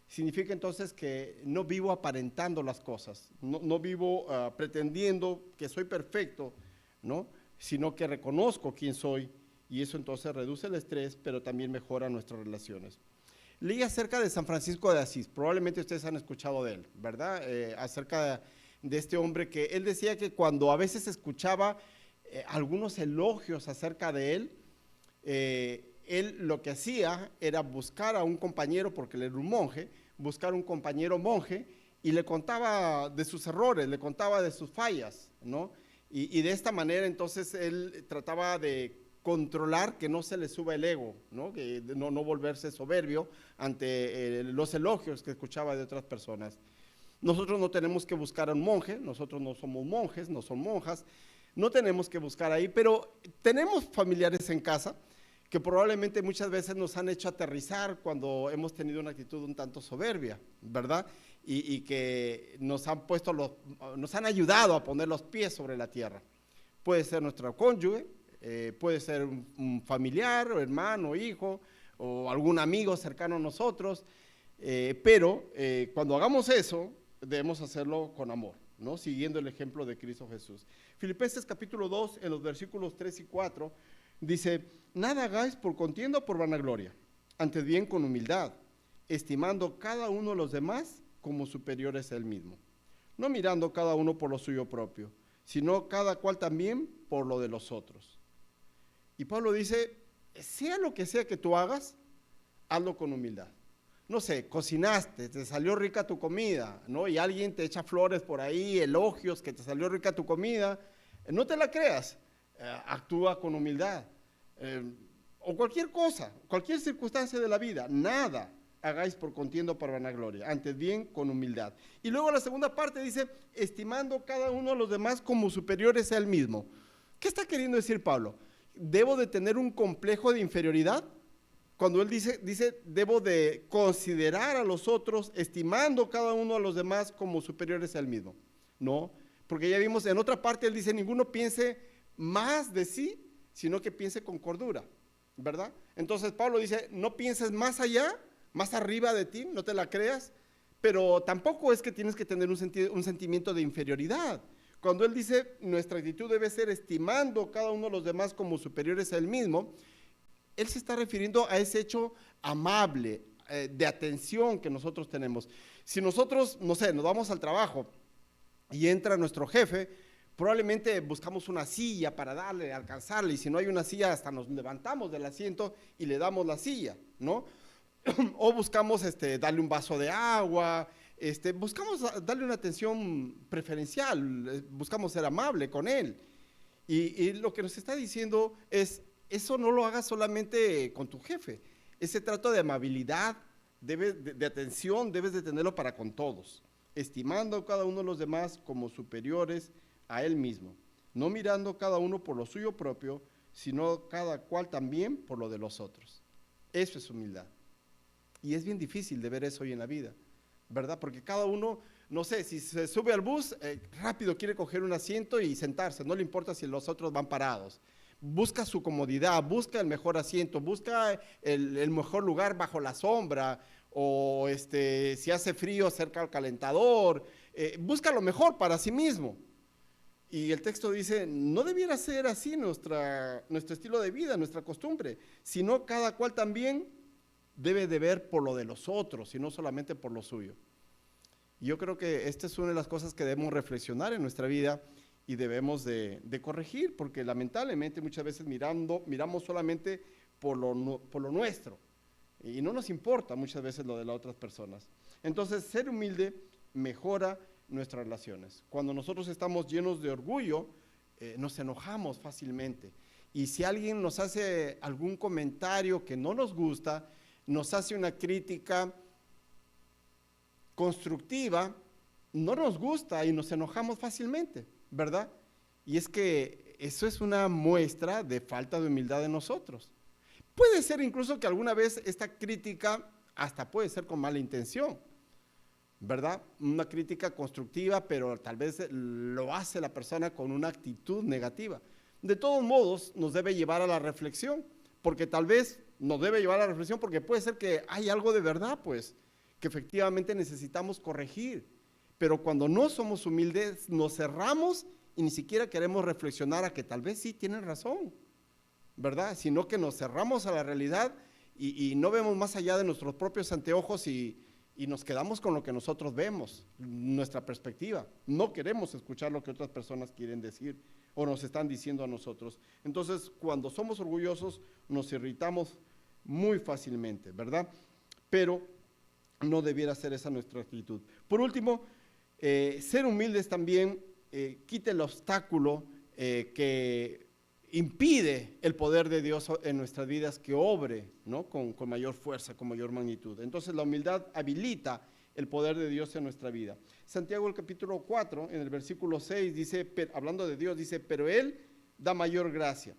significa entonces que no vivo aparentando las cosas, no vivo pretendiendo que soy perfecto, ¿no? Sino que reconozco quién soy, y eso entonces reduce el estrés, pero también mejora nuestras relaciones. Leí acerca de San Francisco de Asís, probablemente ustedes han escuchado de él, ¿verdad? Acerca de este hombre que él decía que cuando a veces escuchaba algunos elogios acerca de él, él lo que hacía era buscar a un compañero, porque él era un monje, buscar un compañero monje y le contaba de sus errores, le contaba de sus fallas, ¿no? Y de esta manera entonces él trataba de controlar que no se le suba el ego, ¿no? Que no volverse soberbio ante los elogios que escuchaba de otras personas. Nosotros no tenemos que buscar a un monje, nosotros no somos monjes, no somos monjas, no tenemos que buscar ahí, pero tenemos familiares en casa que probablemente muchas veces nos han hecho aterrizar cuando hemos tenido una actitud un tanto soberbia, ¿verdad? Y que nos han ayudado a poner los pies sobre la tierra. Puede ser nuestro cónyuge, puede ser un familiar, o hermano, hijo, o algún amigo cercano a nosotros, pero cuando hagamos eso, debemos hacerlo con amor, ¿no? Siguiendo el ejemplo de Cristo Jesús. Filipenses capítulo 2, en los versículos 3 y 4, dice: nada hagáis por contienda o por vanagloria, antes bien con humildad, estimando cada uno a los demás como superiores a él mismo, no mirando cada uno por lo suyo propio, sino cada cual también por lo de los otros. Y Pablo dice, sea lo que sea que tú hagas, hazlo con humildad. No sé, cocinaste, te salió rica tu comida, ¿no? Y alguien te echa flores por ahí, elogios, que te salió rica tu comida, no te la creas, actúa con humildad. O cualquier cosa, cualquier circunstancia de la vida, nada hagáis por contienda o por vanagloria, antes bien con humildad. Y luego la segunda parte dice, estimando cada uno a los demás como superiores a él mismo. ¿Qué está queriendo decir Pablo? ¿Debo de tener un complejo de inferioridad? Cuando él dice, debo de considerar a los otros, estimando cada uno a los demás como superiores a él mismo. No, porque ya vimos en otra parte, él dice, ninguno piense más de sí, sino que piense con cordura, ¿verdad? Entonces Pablo dice, no pienses más allá, más arriba de ti, no te la creas, pero tampoco es que tienes que tener un sentimiento de inferioridad. Cuando él dice, nuestra actitud debe ser estimando cada uno de los demás como superiores a él mismo, él se está refiriendo a ese hecho amable, de atención que nosotros tenemos. Si nosotros, no sé, nos vamos al trabajo y entra nuestro jefe, probablemente buscamos una silla para darle, alcanzarle, y si no hay una silla, hasta nos levantamos del asiento y le damos la silla, ¿no? O buscamos darle un vaso de agua, buscamos darle una atención preferencial, buscamos ser amable con él. Y lo que nos está diciendo es, eso no lo hagas solamente con tu jefe, ese trato de amabilidad, de atención, debes de tenerlo para con todos, estimando a cada uno de los demás como superiores a él mismo, no mirando cada uno por lo suyo propio, sino cada cual también por lo de los otros. Eso es humildad. Y es bien difícil de ver eso hoy en la vida, ¿verdad? Porque cada uno, no sé, si se sube al bus, rápido quiere coger un asiento y sentarse, no le importa si los otros van parados. Busca su comodidad, busca el mejor asiento, busca el mejor lugar bajo la sombra, o si hace frío cerca al calentador, busca lo mejor para sí mismo. Y el texto dice, no debiera ser así nuestro estilo de vida, nuestra costumbre, sino cada cual también debe de ver por lo de los otros y no solamente por lo suyo. Y yo creo que esta es una de las cosas que debemos reflexionar en nuestra vida y debemos de corregir, porque lamentablemente muchas veces miramos solamente por lo nuestro y no nos importa muchas veces lo de las otras personas. Entonces, ser humilde mejora nuestras relaciones. Cuando nosotros estamos llenos de orgullo, nos enojamos fácilmente. Y si alguien nos hace algún comentario que no nos gusta, nos hace una crítica constructiva, no nos gusta y nos enojamos fácilmente, ¿verdad? Y es que eso es una muestra de falta de humildad de nosotros. Puede ser incluso que alguna vez esta crítica hasta puede ser con mala intención, ¿verdad? Una crítica constructiva, pero tal vez lo hace la persona con una actitud negativa. De todos modos, nos debe llevar a la reflexión, porque tal vez nos debe llevar a la reflexión porque puede ser que hay algo de verdad, pues, que efectivamente necesitamos corregir. Pero cuando no somos humildes, nos cerramos y ni siquiera queremos reflexionar a que tal vez sí tienen razón, ¿verdad? Sino que nos cerramos a la realidad y no vemos más allá de nuestros propios anteojos y nos quedamos con lo que nosotros vemos, nuestra perspectiva. No queremos escuchar lo que otras personas quieren decir o nos están diciendo a nosotros. Entonces, cuando somos orgullosos, nos irritamos muy fácilmente, ¿verdad? Pero no debiera ser esa nuestra actitud. Por último, ser humildes también quita el obstáculo que impide el poder de Dios en nuestras vidas que obre, ¿no? con mayor fuerza, con mayor magnitud. Entonces la humildad habilita el poder de Dios en nuestra vida. Santiago el capítulo 4, en el versículo 6, dice, hablando de Dios, dice, pero Él da mayor gracia.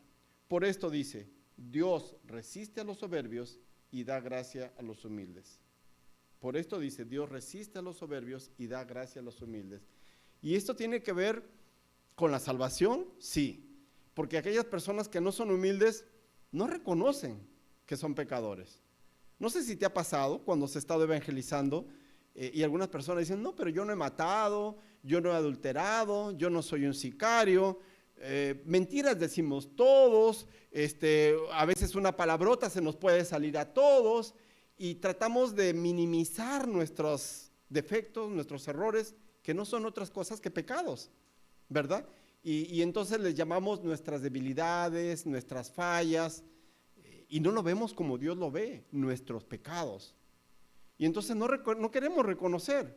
Por esto dice, Dios resiste a los soberbios y da gracia a los humildes. Por esto dice, Dios resiste a los soberbios y da gracia a los humildes. ¿Y esto tiene que ver con la salvación? Sí, porque aquellas personas que no son humildes no reconocen que son pecadores. No sé si te ha pasado cuando se ha estado evangelizando Y algunas personas dicen, no, pero yo no he matado, yo no he adulterado, yo no soy un sicario. Mentiras decimos todos, a veces una palabrota se nos puede salir a todos y tratamos de minimizar nuestros defectos, nuestros errores, que no son otras cosas que pecados, ¿verdad? Y entonces les llamamos nuestras debilidades, nuestras fallas, y no lo vemos como Dios lo ve, nuestros pecados. Y entonces no queremos reconocer.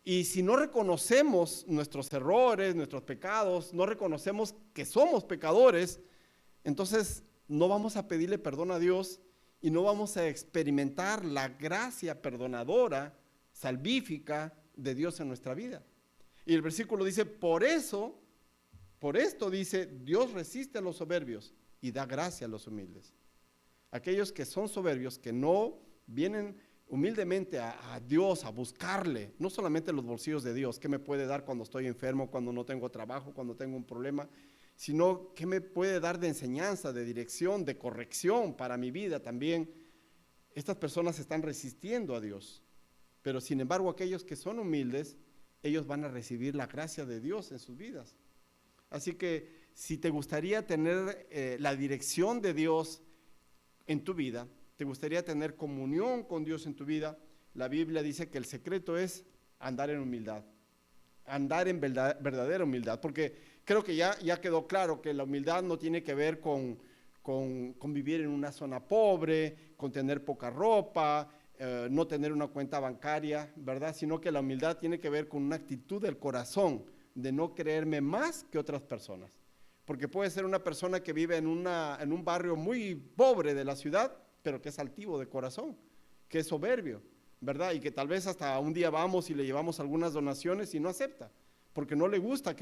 Y si no reconocemos nuestros errores, nuestros pecados, no reconocemos que somos pecadores, entonces no vamos a pedirle perdón a Dios y no vamos a experimentar la gracia perdonadora, salvífica de Dios en nuestra vida. Y el versículo dice, por esto dice, Dios resiste a los soberbios y da gracia a los humildes. Aquellos que son soberbios, que no vienen humildemente a Dios, a buscarle, no solamente los bolsillos de Dios, qué me puede dar cuando estoy enfermo, cuando no tengo trabajo, cuando tengo un problema, sino qué me puede dar de enseñanza, de dirección, de corrección para mi vida también. Estas personas están resistiendo a Dios, pero sin embargo aquellos que son humildes, ellos van a recibir la gracia de Dios en sus vidas. Así que si te gustaría tener la dirección de Dios en tu vida, te gustaría tener comunión con Dios en tu vida, la Biblia dice que el secreto es andar en humildad, andar en verdadera humildad, porque creo que ya quedó claro que la humildad no tiene que ver con vivir en una zona pobre, con tener poca ropa, no tener una cuenta bancaria, ¿verdad? Sino que la humildad tiene que ver con una actitud del corazón, de no creerme más que otras personas. Porque puede ser una persona que vive en un barrio muy pobre de la ciudad, pero que es altivo de corazón, que es soberbio, ¿verdad? Y que tal vez hasta un día vamos y le llevamos algunas donaciones y no acepta, porque no le gusta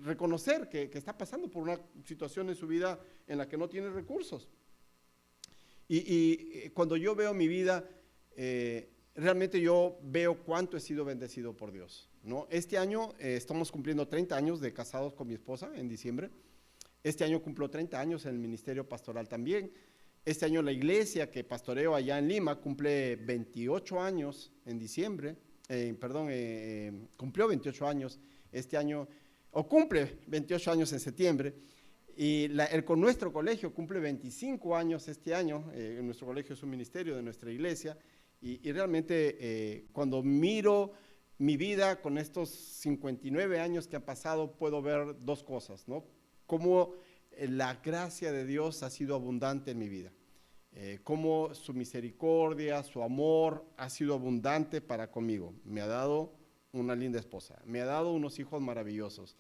reconocer que está pasando por una situación en su vida en la que no tiene recursos. Y cuando yo veo mi vida, realmente yo veo cuánto he sido bendecido por Dios, ¿no? Este año estamos cumpliendo 30 años de casados con mi esposa en diciembre. Este año cumplo 30 años en el ministerio pastoral también. Este año la iglesia que pastoreo allá en Lima cumple 28 años en diciembre, cumplió 28 años este año, o cumple 28 años en septiembre, y con nuestro colegio cumple 25 años este año. Nuestro colegio es un ministerio de nuestra iglesia, y realmente cuando miro mi vida con estos 59 años que han pasado, puedo ver dos cosas, ¿no? Cómo la gracia de Dios ha sido abundante en mi vida, cómo su misericordia, su amor ha sido abundante para conmigo. Me ha dado una linda esposa, me ha dado unos hijos maravillosos.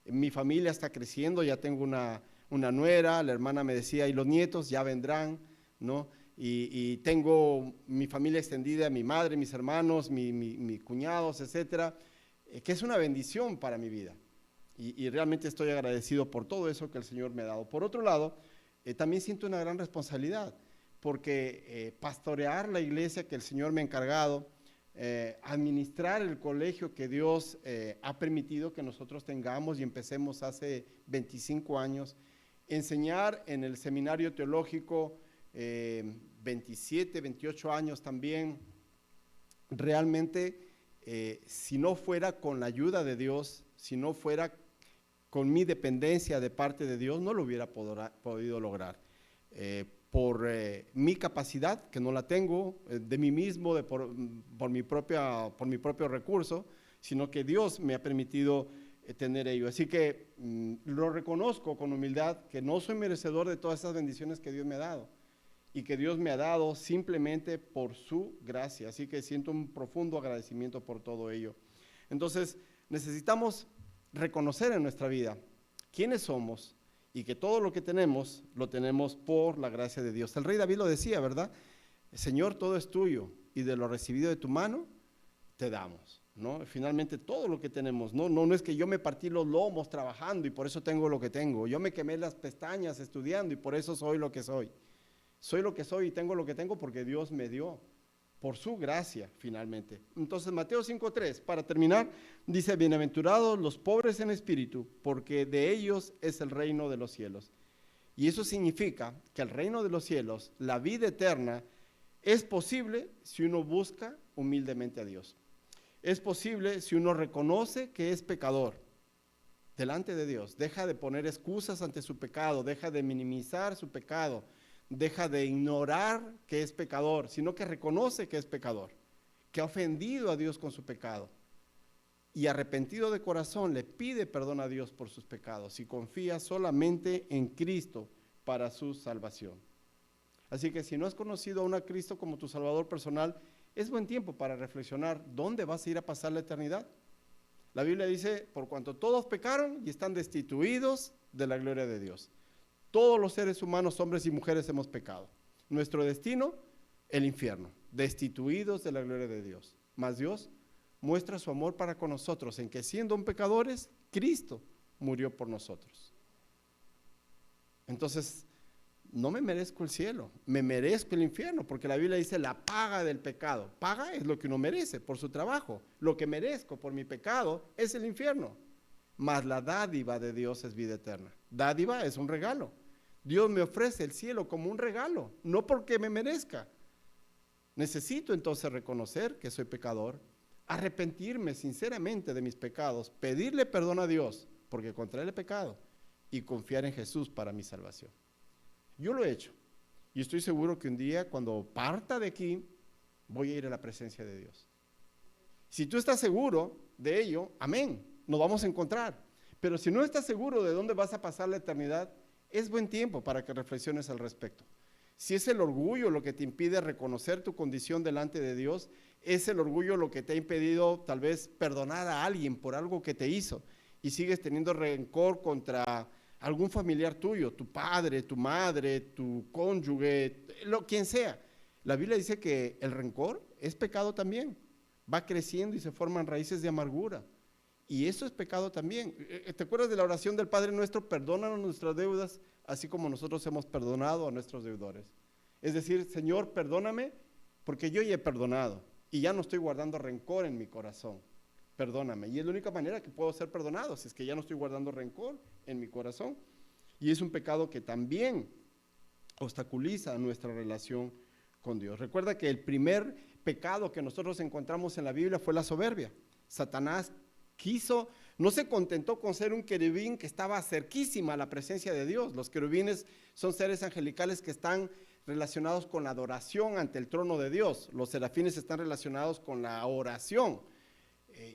Mi familia está creciendo, ya tengo una nuera, la hermana me decía, y los nietos ya vendrán, ¿no? Y tengo mi familia extendida, mi madre, mis hermanos, mis cuñados, etcétera, que es una bendición para mi vida. Y realmente estoy agradecido por todo eso que el Señor me ha dado. Por otro lado, también siento una gran responsabilidad, porque pastorear la iglesia que el Señor me ha encargado, administrar el colegio que Dios ha permitido que nosotros tengamos y empecemos hace 25 años, enseñar en el seminario teológico 27, 28 años también, realmente si no fuera con la ayuda de Dios, si no fuera con mi dependencia de parte de Dios, no lo hubiera podido lograr. Por mi capacidad, que no la tengo, de mí mismo, por mi propio recurso, sino que Dios me ha permitido tener ello. Así que lo reconozco con humildad, que no soy merecedor de todas esas bendiciones que Dios me ha dado, y que Dios me ha dado simplemente por su gracia. Así que siento un profundo agradecimiento por todo ello. Entonces, necesitamos reconocer en nuestra vida quiénes somos, y que todo lo que tenemos, lo tenemos por la gracia de Dios. El rey David lo decía, ¿verdad? Señor, todo es tuyo, y de lo recibido de tu mano, te damos, ¿no? Finalmente todo lo que tenemos, no es que yo me partí los lomos trabajando y por eso tengo lo que tengo. Yo me quemé las pestañas estudiando y por eso soy lo que soy. Soy lo que soy y tengo lo que tengo porque Dios me dio, por su gracia, finalmente. Entonces, Mateo 5:3, para terminar, dice, bienaventurados los pobres en espíritu, porque de ellos es el reino de los cielos. Y eso significa que el reino de los cielos, la vida eterna, Es posible si uno busca humildemente a Dios. Es posible si uno reconoce que es pecador delante de Dios, deja de poner excusas ante su pecado, deja de minimizar su pecado, deja de ignorar que es pecador, sino que reconoce que es pecador, que ha ofendido a Dios con su pecado y arrepentido de corazón le pide perdón a Dios por sus pecados y confía solamente en Cristo para su salvación. Así que si no has conocido aún a Cristo como tu Salvador personal, es buen tiempo para reflexionar dónde vas a ir a pasar la eternidad. La Biblia dice, por cuanto todos pecaron y están destituidos de la gloria de Dios. Todos los seres humanos, hombres y mujeres, hemos pecado. Nuestro destino, el infierno, destituidos de la gloria de Dios. Mas Dios muestra su amor para con nosotros en que siendo pecadores, Cristo murió por nosotros. Entonces, no me merezco el cielo, me merezco el infierno, porque la Biblia dice la paga del pecado. Paga es lo que uno merece por su trabajo. Lo que merezco por mi pecado es el infierno. Mas la dádiva de Dios es vida eterna. Dádiva es un regalo. Dios me ofrece el cielo como un regalo, no porque me merezca. Necesito entonces reconocer que soy pecador, arrepentirme sinceramente de mis pecados, pedirle perdón a Dios, porque contra él he pecado, y confiar en Jesús para mi salvación. Yo lo he hecho, y estoy seguro que un día cuando parta de aquí, voy a ir a la presencia de Dios. Si tú estás seguro de ello, amén, nos vamos a encontrar. Pero si no estás seguro de dónde vas a pasar la eternidad, es buen tiempo para que reflexiones al respecto. Si es el orgullo lo que te impide reconocer tu condición delante de Dios, es el orgullo lo que te ha impedido tal vez perdonar a alguien por algo que te hizo y sigues teniendo rencor contra algún familiar tuyo, tu padre, tu madre, tu cónyuge, quien sea. La Biblia dice que el rencor es pecado también, va creciendo y se forman raíces de amargura. Y eso es pecado también. ¿Te acuerdas de la oración del Padre Nuestro? Perdónanos nuestras deudas, así como nosotros hemos perdonado a nuestros deudores. Es decir, Señor, perdóname, porque yo ya he perdonado y ya no estoy guardando rencor en mi corazón. Perdóname. Y es la única manera que puedo ser perdonado, si es que ya no estoy guardando rencor en mi corazón. Y es un pecado que también obstaculiza nuestra relación con Dios. Recuerda que el primer pecado que nosotros encontramos en la Biblia fue la soberbia. Satanás no se contentó con ser un querubín que estaba cerquísima a la presencia de Dios. Los querubines son seres angelicales que están relacionados con la adoración ante el trono de Dios. Los serafines están relacionados con la oración.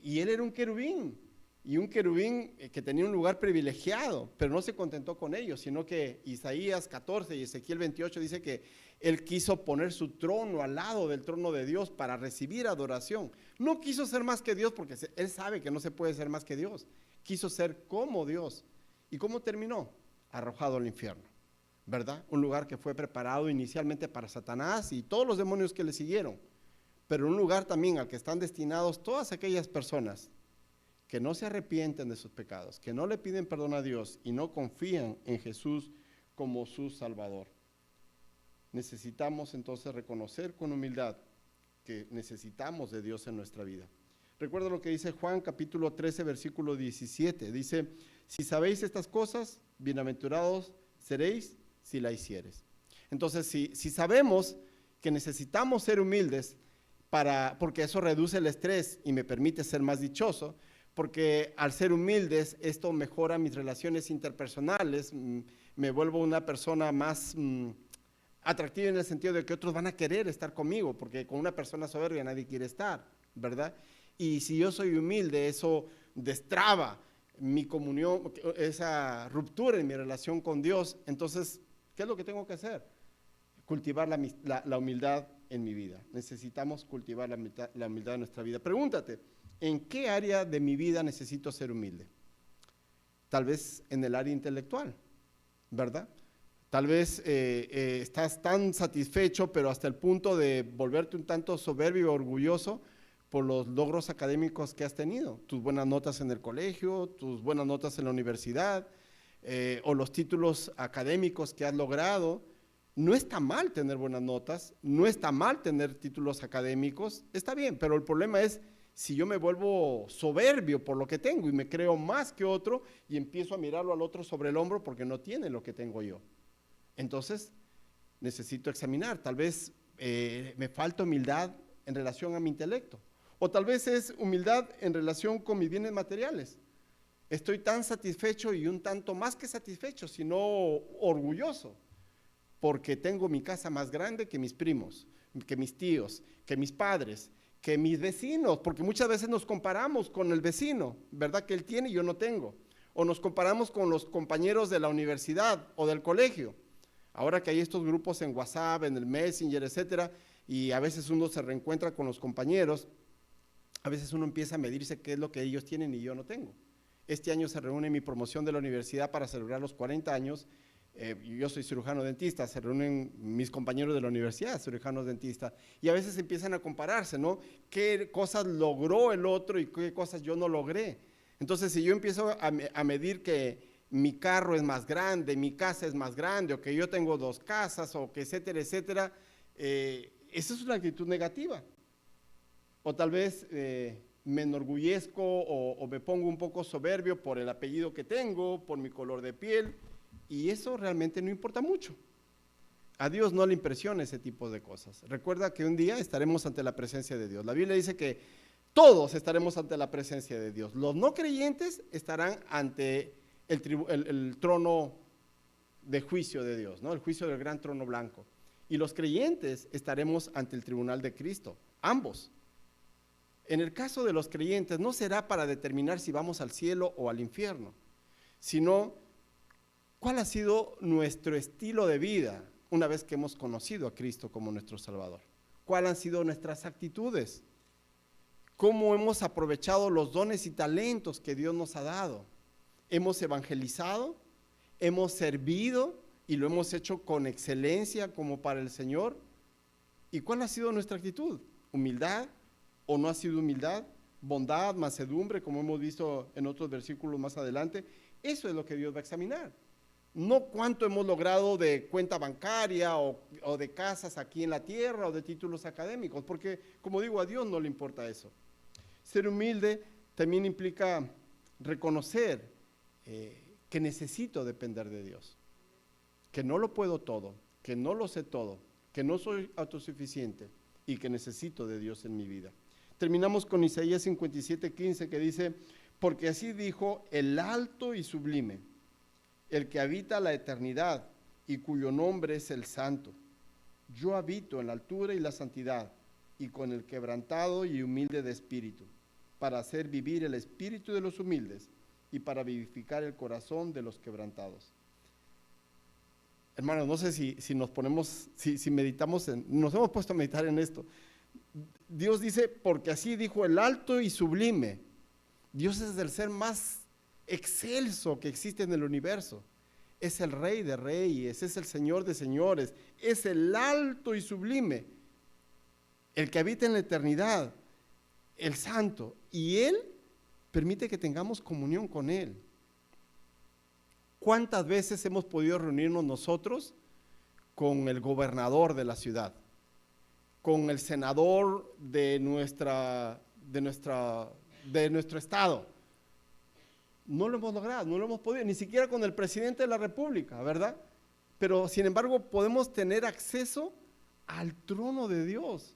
Y él era un querubín, y un querubín que tenía un lugar privilegiado, pero no se contentó con ello, sino que Isaías 14 y Ezequiel 28 dice que él quiso poner su trono al lado del trono de Dios para recibir adoración. No quiso ser más que Dios porque él sabe que no se puede ser más que Dios. Quiso ser como Dios. ¿Y cómo terminó? Arrojado al infierno, ¿verdad? Un lugar que fue preparado inicialmente para Satanás y todos los demonios que le siguieron, pero un lugar también al que están destinados todas aquellas personas que no se arrepienten de sus pecados, que no le piden perdón a Dios y no confían en Jesús como su Salvador. Necesitamos entonces reconocer con humildad que necesitamos de Dios en nuestra vida. Recuerda lo que dice Juan capítulo 13 versículo 17. Dice, si sabéis estas cosas, bienaventurados seréis si la hicieres. Entonces, si sabemos que necesitamos ser humildes, porque eso reduce el estrés y me permite ser más dichoso, porque al ser humildes esto mejora mis relaciones interpersonales, me vuelvo una persona más atractiva en el sentido de que otros van a querer estar conmigo, porque con una persona soberbia nadie quiere estar, ¿verdad? Y si yo soy humilde, eso destraba mi comunión, esa ruptura en mi relación con Dios. Entonces, ¿qué es lo que tengo que hacer? Cultivar la humildad en mi vida. Necesitamos cultivar la humildad en nuestra vida. Pregúntate, ¿en qué área de mi vida necesito ser humilde? Tal vez en el área intelectual, ¿verdad? Tal vez estás tan satisfecho, pero hasta el punto de volverte un tanto soberbio y orgulloso por los logros académicos que has tenido, tus buenas notas en el colegio, tus buenas notas en la universidad, o los títulos académicos que has logrado. No está mal tener buenas notas, no está mal tener títulos académicos, está bien, pero el problema es si yo me vuelvo soberbio por lo que tengo y me creo más que otro y empiezo a mirarlo al otro sobre el hombro porque no tiene lo que tengo yo. Entonces, necesito examinar, tal vez me falta humildad en relación a mi intelecto. O tal vez es humildad en relación con mis bienes materiales. Estoy tan satisfecho y un tanto más que satisfecho, sino orgulloso, porque tengo mi casa más grande que mis primos, que mis tíos, que mis padres, que mis vecinos, porque muchas veces nos comparamos con el vecino, ¿verdad? Que él tiene y yo no tengo. O nos comparamos con los compañeros de la universidad o del colegio. Ahora que hay estos grupos en WhatsApp, en el Messenger, etcétera, y a veces uno se reencuentra con los compañeros, a veces uno empieza a medirse qué es lo que ellos tienen y yo no tengo. Este año se reúne mi promoción de la universidad para celebrar los 40 años. Yo soy cirujano dentista, se reúnen mis compañeros de la universidad, cirujanos dentistas, y a veces empiezan a compararse, ¿no? ¿Qué cosas logró el otro y qué cosas yo no logré? Entonces, si yo empiezo a medir que mi carro es más grande, mi casa es más grande, o que yo tengo 2 casas, o que etcétera, etcétera, esa es una actitud negativa. O tal vez me enorgullezco o me pongo un poco soberbio por el apellido que tengo, por mi color de piel, y eso realmente no importa mucho. A Dios no le impresiona ese tipo de cosas. Recuerda que un día estaremos ante la presencia de Dios. La Biblia dice que todos estaremos ante la presencia de Dios. Los no creyentes estarán ante el trono de juicio de Dios, ¿no? El juicio del gran trono blanco. Y los creyentes estaremos ante el tribunal de Cristo, ambos. En el caso de los creyentes, no será para determinar si vamos al cielo o al infierno, sino cuál ha sido nuestro estilo de vida una vez que hemos conocido a Cristo como nuestro Salvador. ¿Cuáles han sido nuestras actitudes? ¿Cómo hemos aprovechado los dones y talentos que Dios nos ha dado? ¿Hemos evangelizado? ¿Hemos servido y lo hemos hecho con excelencia como para el Señor? ¿Y cuál ha sido nuestra actitud? ¿Humildad o no ha sido humildad? ¿Bondad, mansedumbre, como hemos visto en otros versículos más adelante? Eso es lo que Dios va a examinar. No cuánto hemos logrado de cuenta bancaria o de casas aquí en la tierra o de títulos académicos, porque como digo, a Dios no le importa eso. Ser humilde también implica reconocer que necesito depender de Dios, que no lo puedo todo, que no lo sé todo, que no soy autosuficiente y que necesito de Dios en mi vida. Terminamos con Isaías 57:15, que dice: porque así dijo el alto y sublime, el que habita la eternidad y cuyo nombre es el Santo. Yo habito en la altura y la santidad, y con el quebrantado y humilde de espíritu, para hacer vivir el espíritu de los humildes y para vivificar el corazón de los quebrantados. Hermanos, no sé si nos ponemos, si meditamos, nos hemos puesto a meditar en esto. Dios dice, porque así dijo el alto y sublime. Dios es el ser más excelso que existe en el universo. Es el Rey de reyes, es el Señor de señores, es el alto y sublime, el que habita en la eternidad, el Santo, y Él permite que tengamos comunión con Él. ¿Cuántas veces hemos podido reunirnos nosotros con el gobernador de la ciudad, con el senador de nuestro estado? No lo hemos logrado, no lo hemos podido, ni siquiera con el presidente de la República, ¿verdad? Pero sin embargo podemos tener acceso al trono de Dios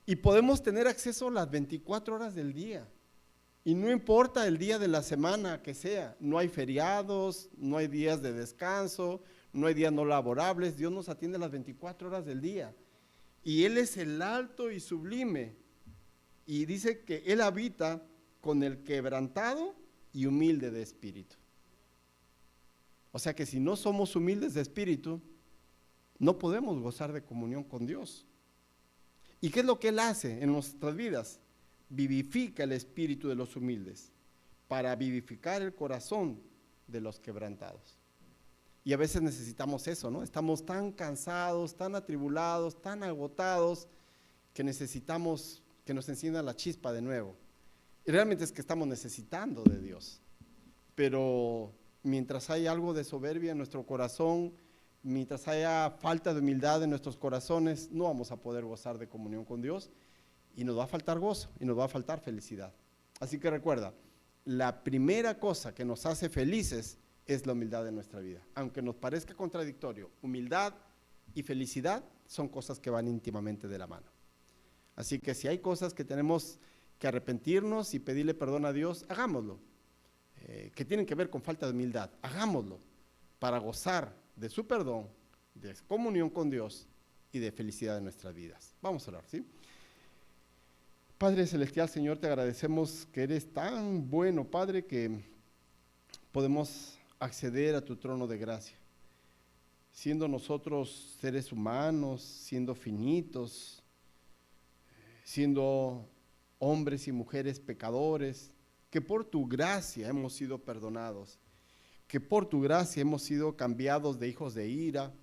y podemos tener acceso las 24 horas del día. Y no importa el día de la semana que sea, no hay feriados, no hay días de descanso, no hay días no laborables, Dios nos atiende las 24 horas del día. Y Él es el alto y sublime. Y dice que Él habita con el quebrantado y humilde de espíritu. O sea que si no somos humildes de espíritu, no podemos gozar de comunión con Dios. ¿Y qué es lo que Él hace en nuestras vidas? Vivifica el espíritu de los humildes para vivificar el corazón de los quebrantados. Y a veces necesitamos eso, ¿no? Estamos tan cansados, tan atribulados, tan agotados, que necesitamos que nos encienda la chispa de nuevo. Y realmente es que estamos necesitando de Dios. Pero mientras hay algo de soberbia en nuestro corazón, mientras haya falta de humildad en nuestros corazones, no vamos a poder gozar de comunión con Dios. Y nos va a faltar gozo y nos va a faltar felicidad. Así que recuerda, la primera cosa que nos hace felices es la humildad de nuestra vida. Aunque nos parezca contradictorio, humildad y felicidad son cosas que van íntimamente de la mano. Así que si hay cosas que tenemos que arrepentirnos y pedirle perdón a Dios, hagámoslo. Que tienen que ver con falta de humildad, hagámoslo para gozar de su perdón, de comunión con Dios y de felicidad en nuestras vidas. Vamos a orar, ¿sí? Padre Celestial, Señor, te agradecemos que eres tan bueno, Padre, que podemos acceder a tu trono de gracia. Siendo nosotros seres humanos, siendo finitos, siendo hombres y mujeres pecadores, que por tu gracia hemos sido perdonados, que por tu gracia hemos sido cambiados de hijos de ira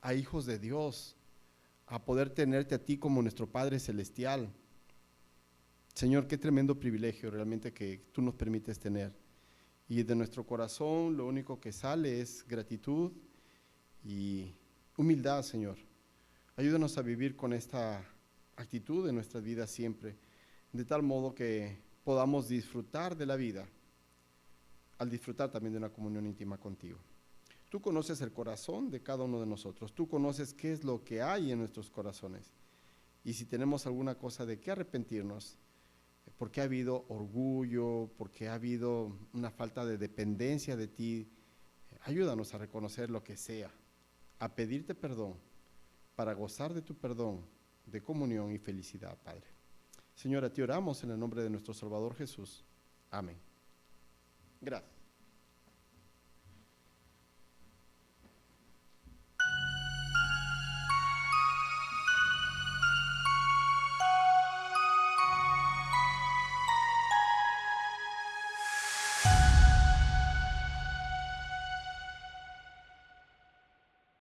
a hijos de Dios, a poder tenerte a ti como nuestro Padre Celestial. Señor, qué tremendo privilegio realmente que tú nos permites tener. Y de nuestro corazón lo único que sale es gratitud y humildad, Señor. Ayúdanos a vivir con esta actitud en nuestras vidas siempre, de tal modo que podamos disfrutar de la vida, al disfrutar también de una comunión íntima contigo. Tú conoces el corazón de cada uno de nosotros, tú conoces qué es lo que hay en nuestros corazones. Y si tenemos alguna cosa de qué arrepentirnos, porque ha habido orgullo, porque ha habido una falta de dependencia de ti, ayúdanos a reconocer lo que sea, a pedirte perdón, para gozar de tu perdón, de comunión y felicidad, Padre. Señor, a ti oramos en el nombre de nuestro Salvador Jesús. Amén. Gracias.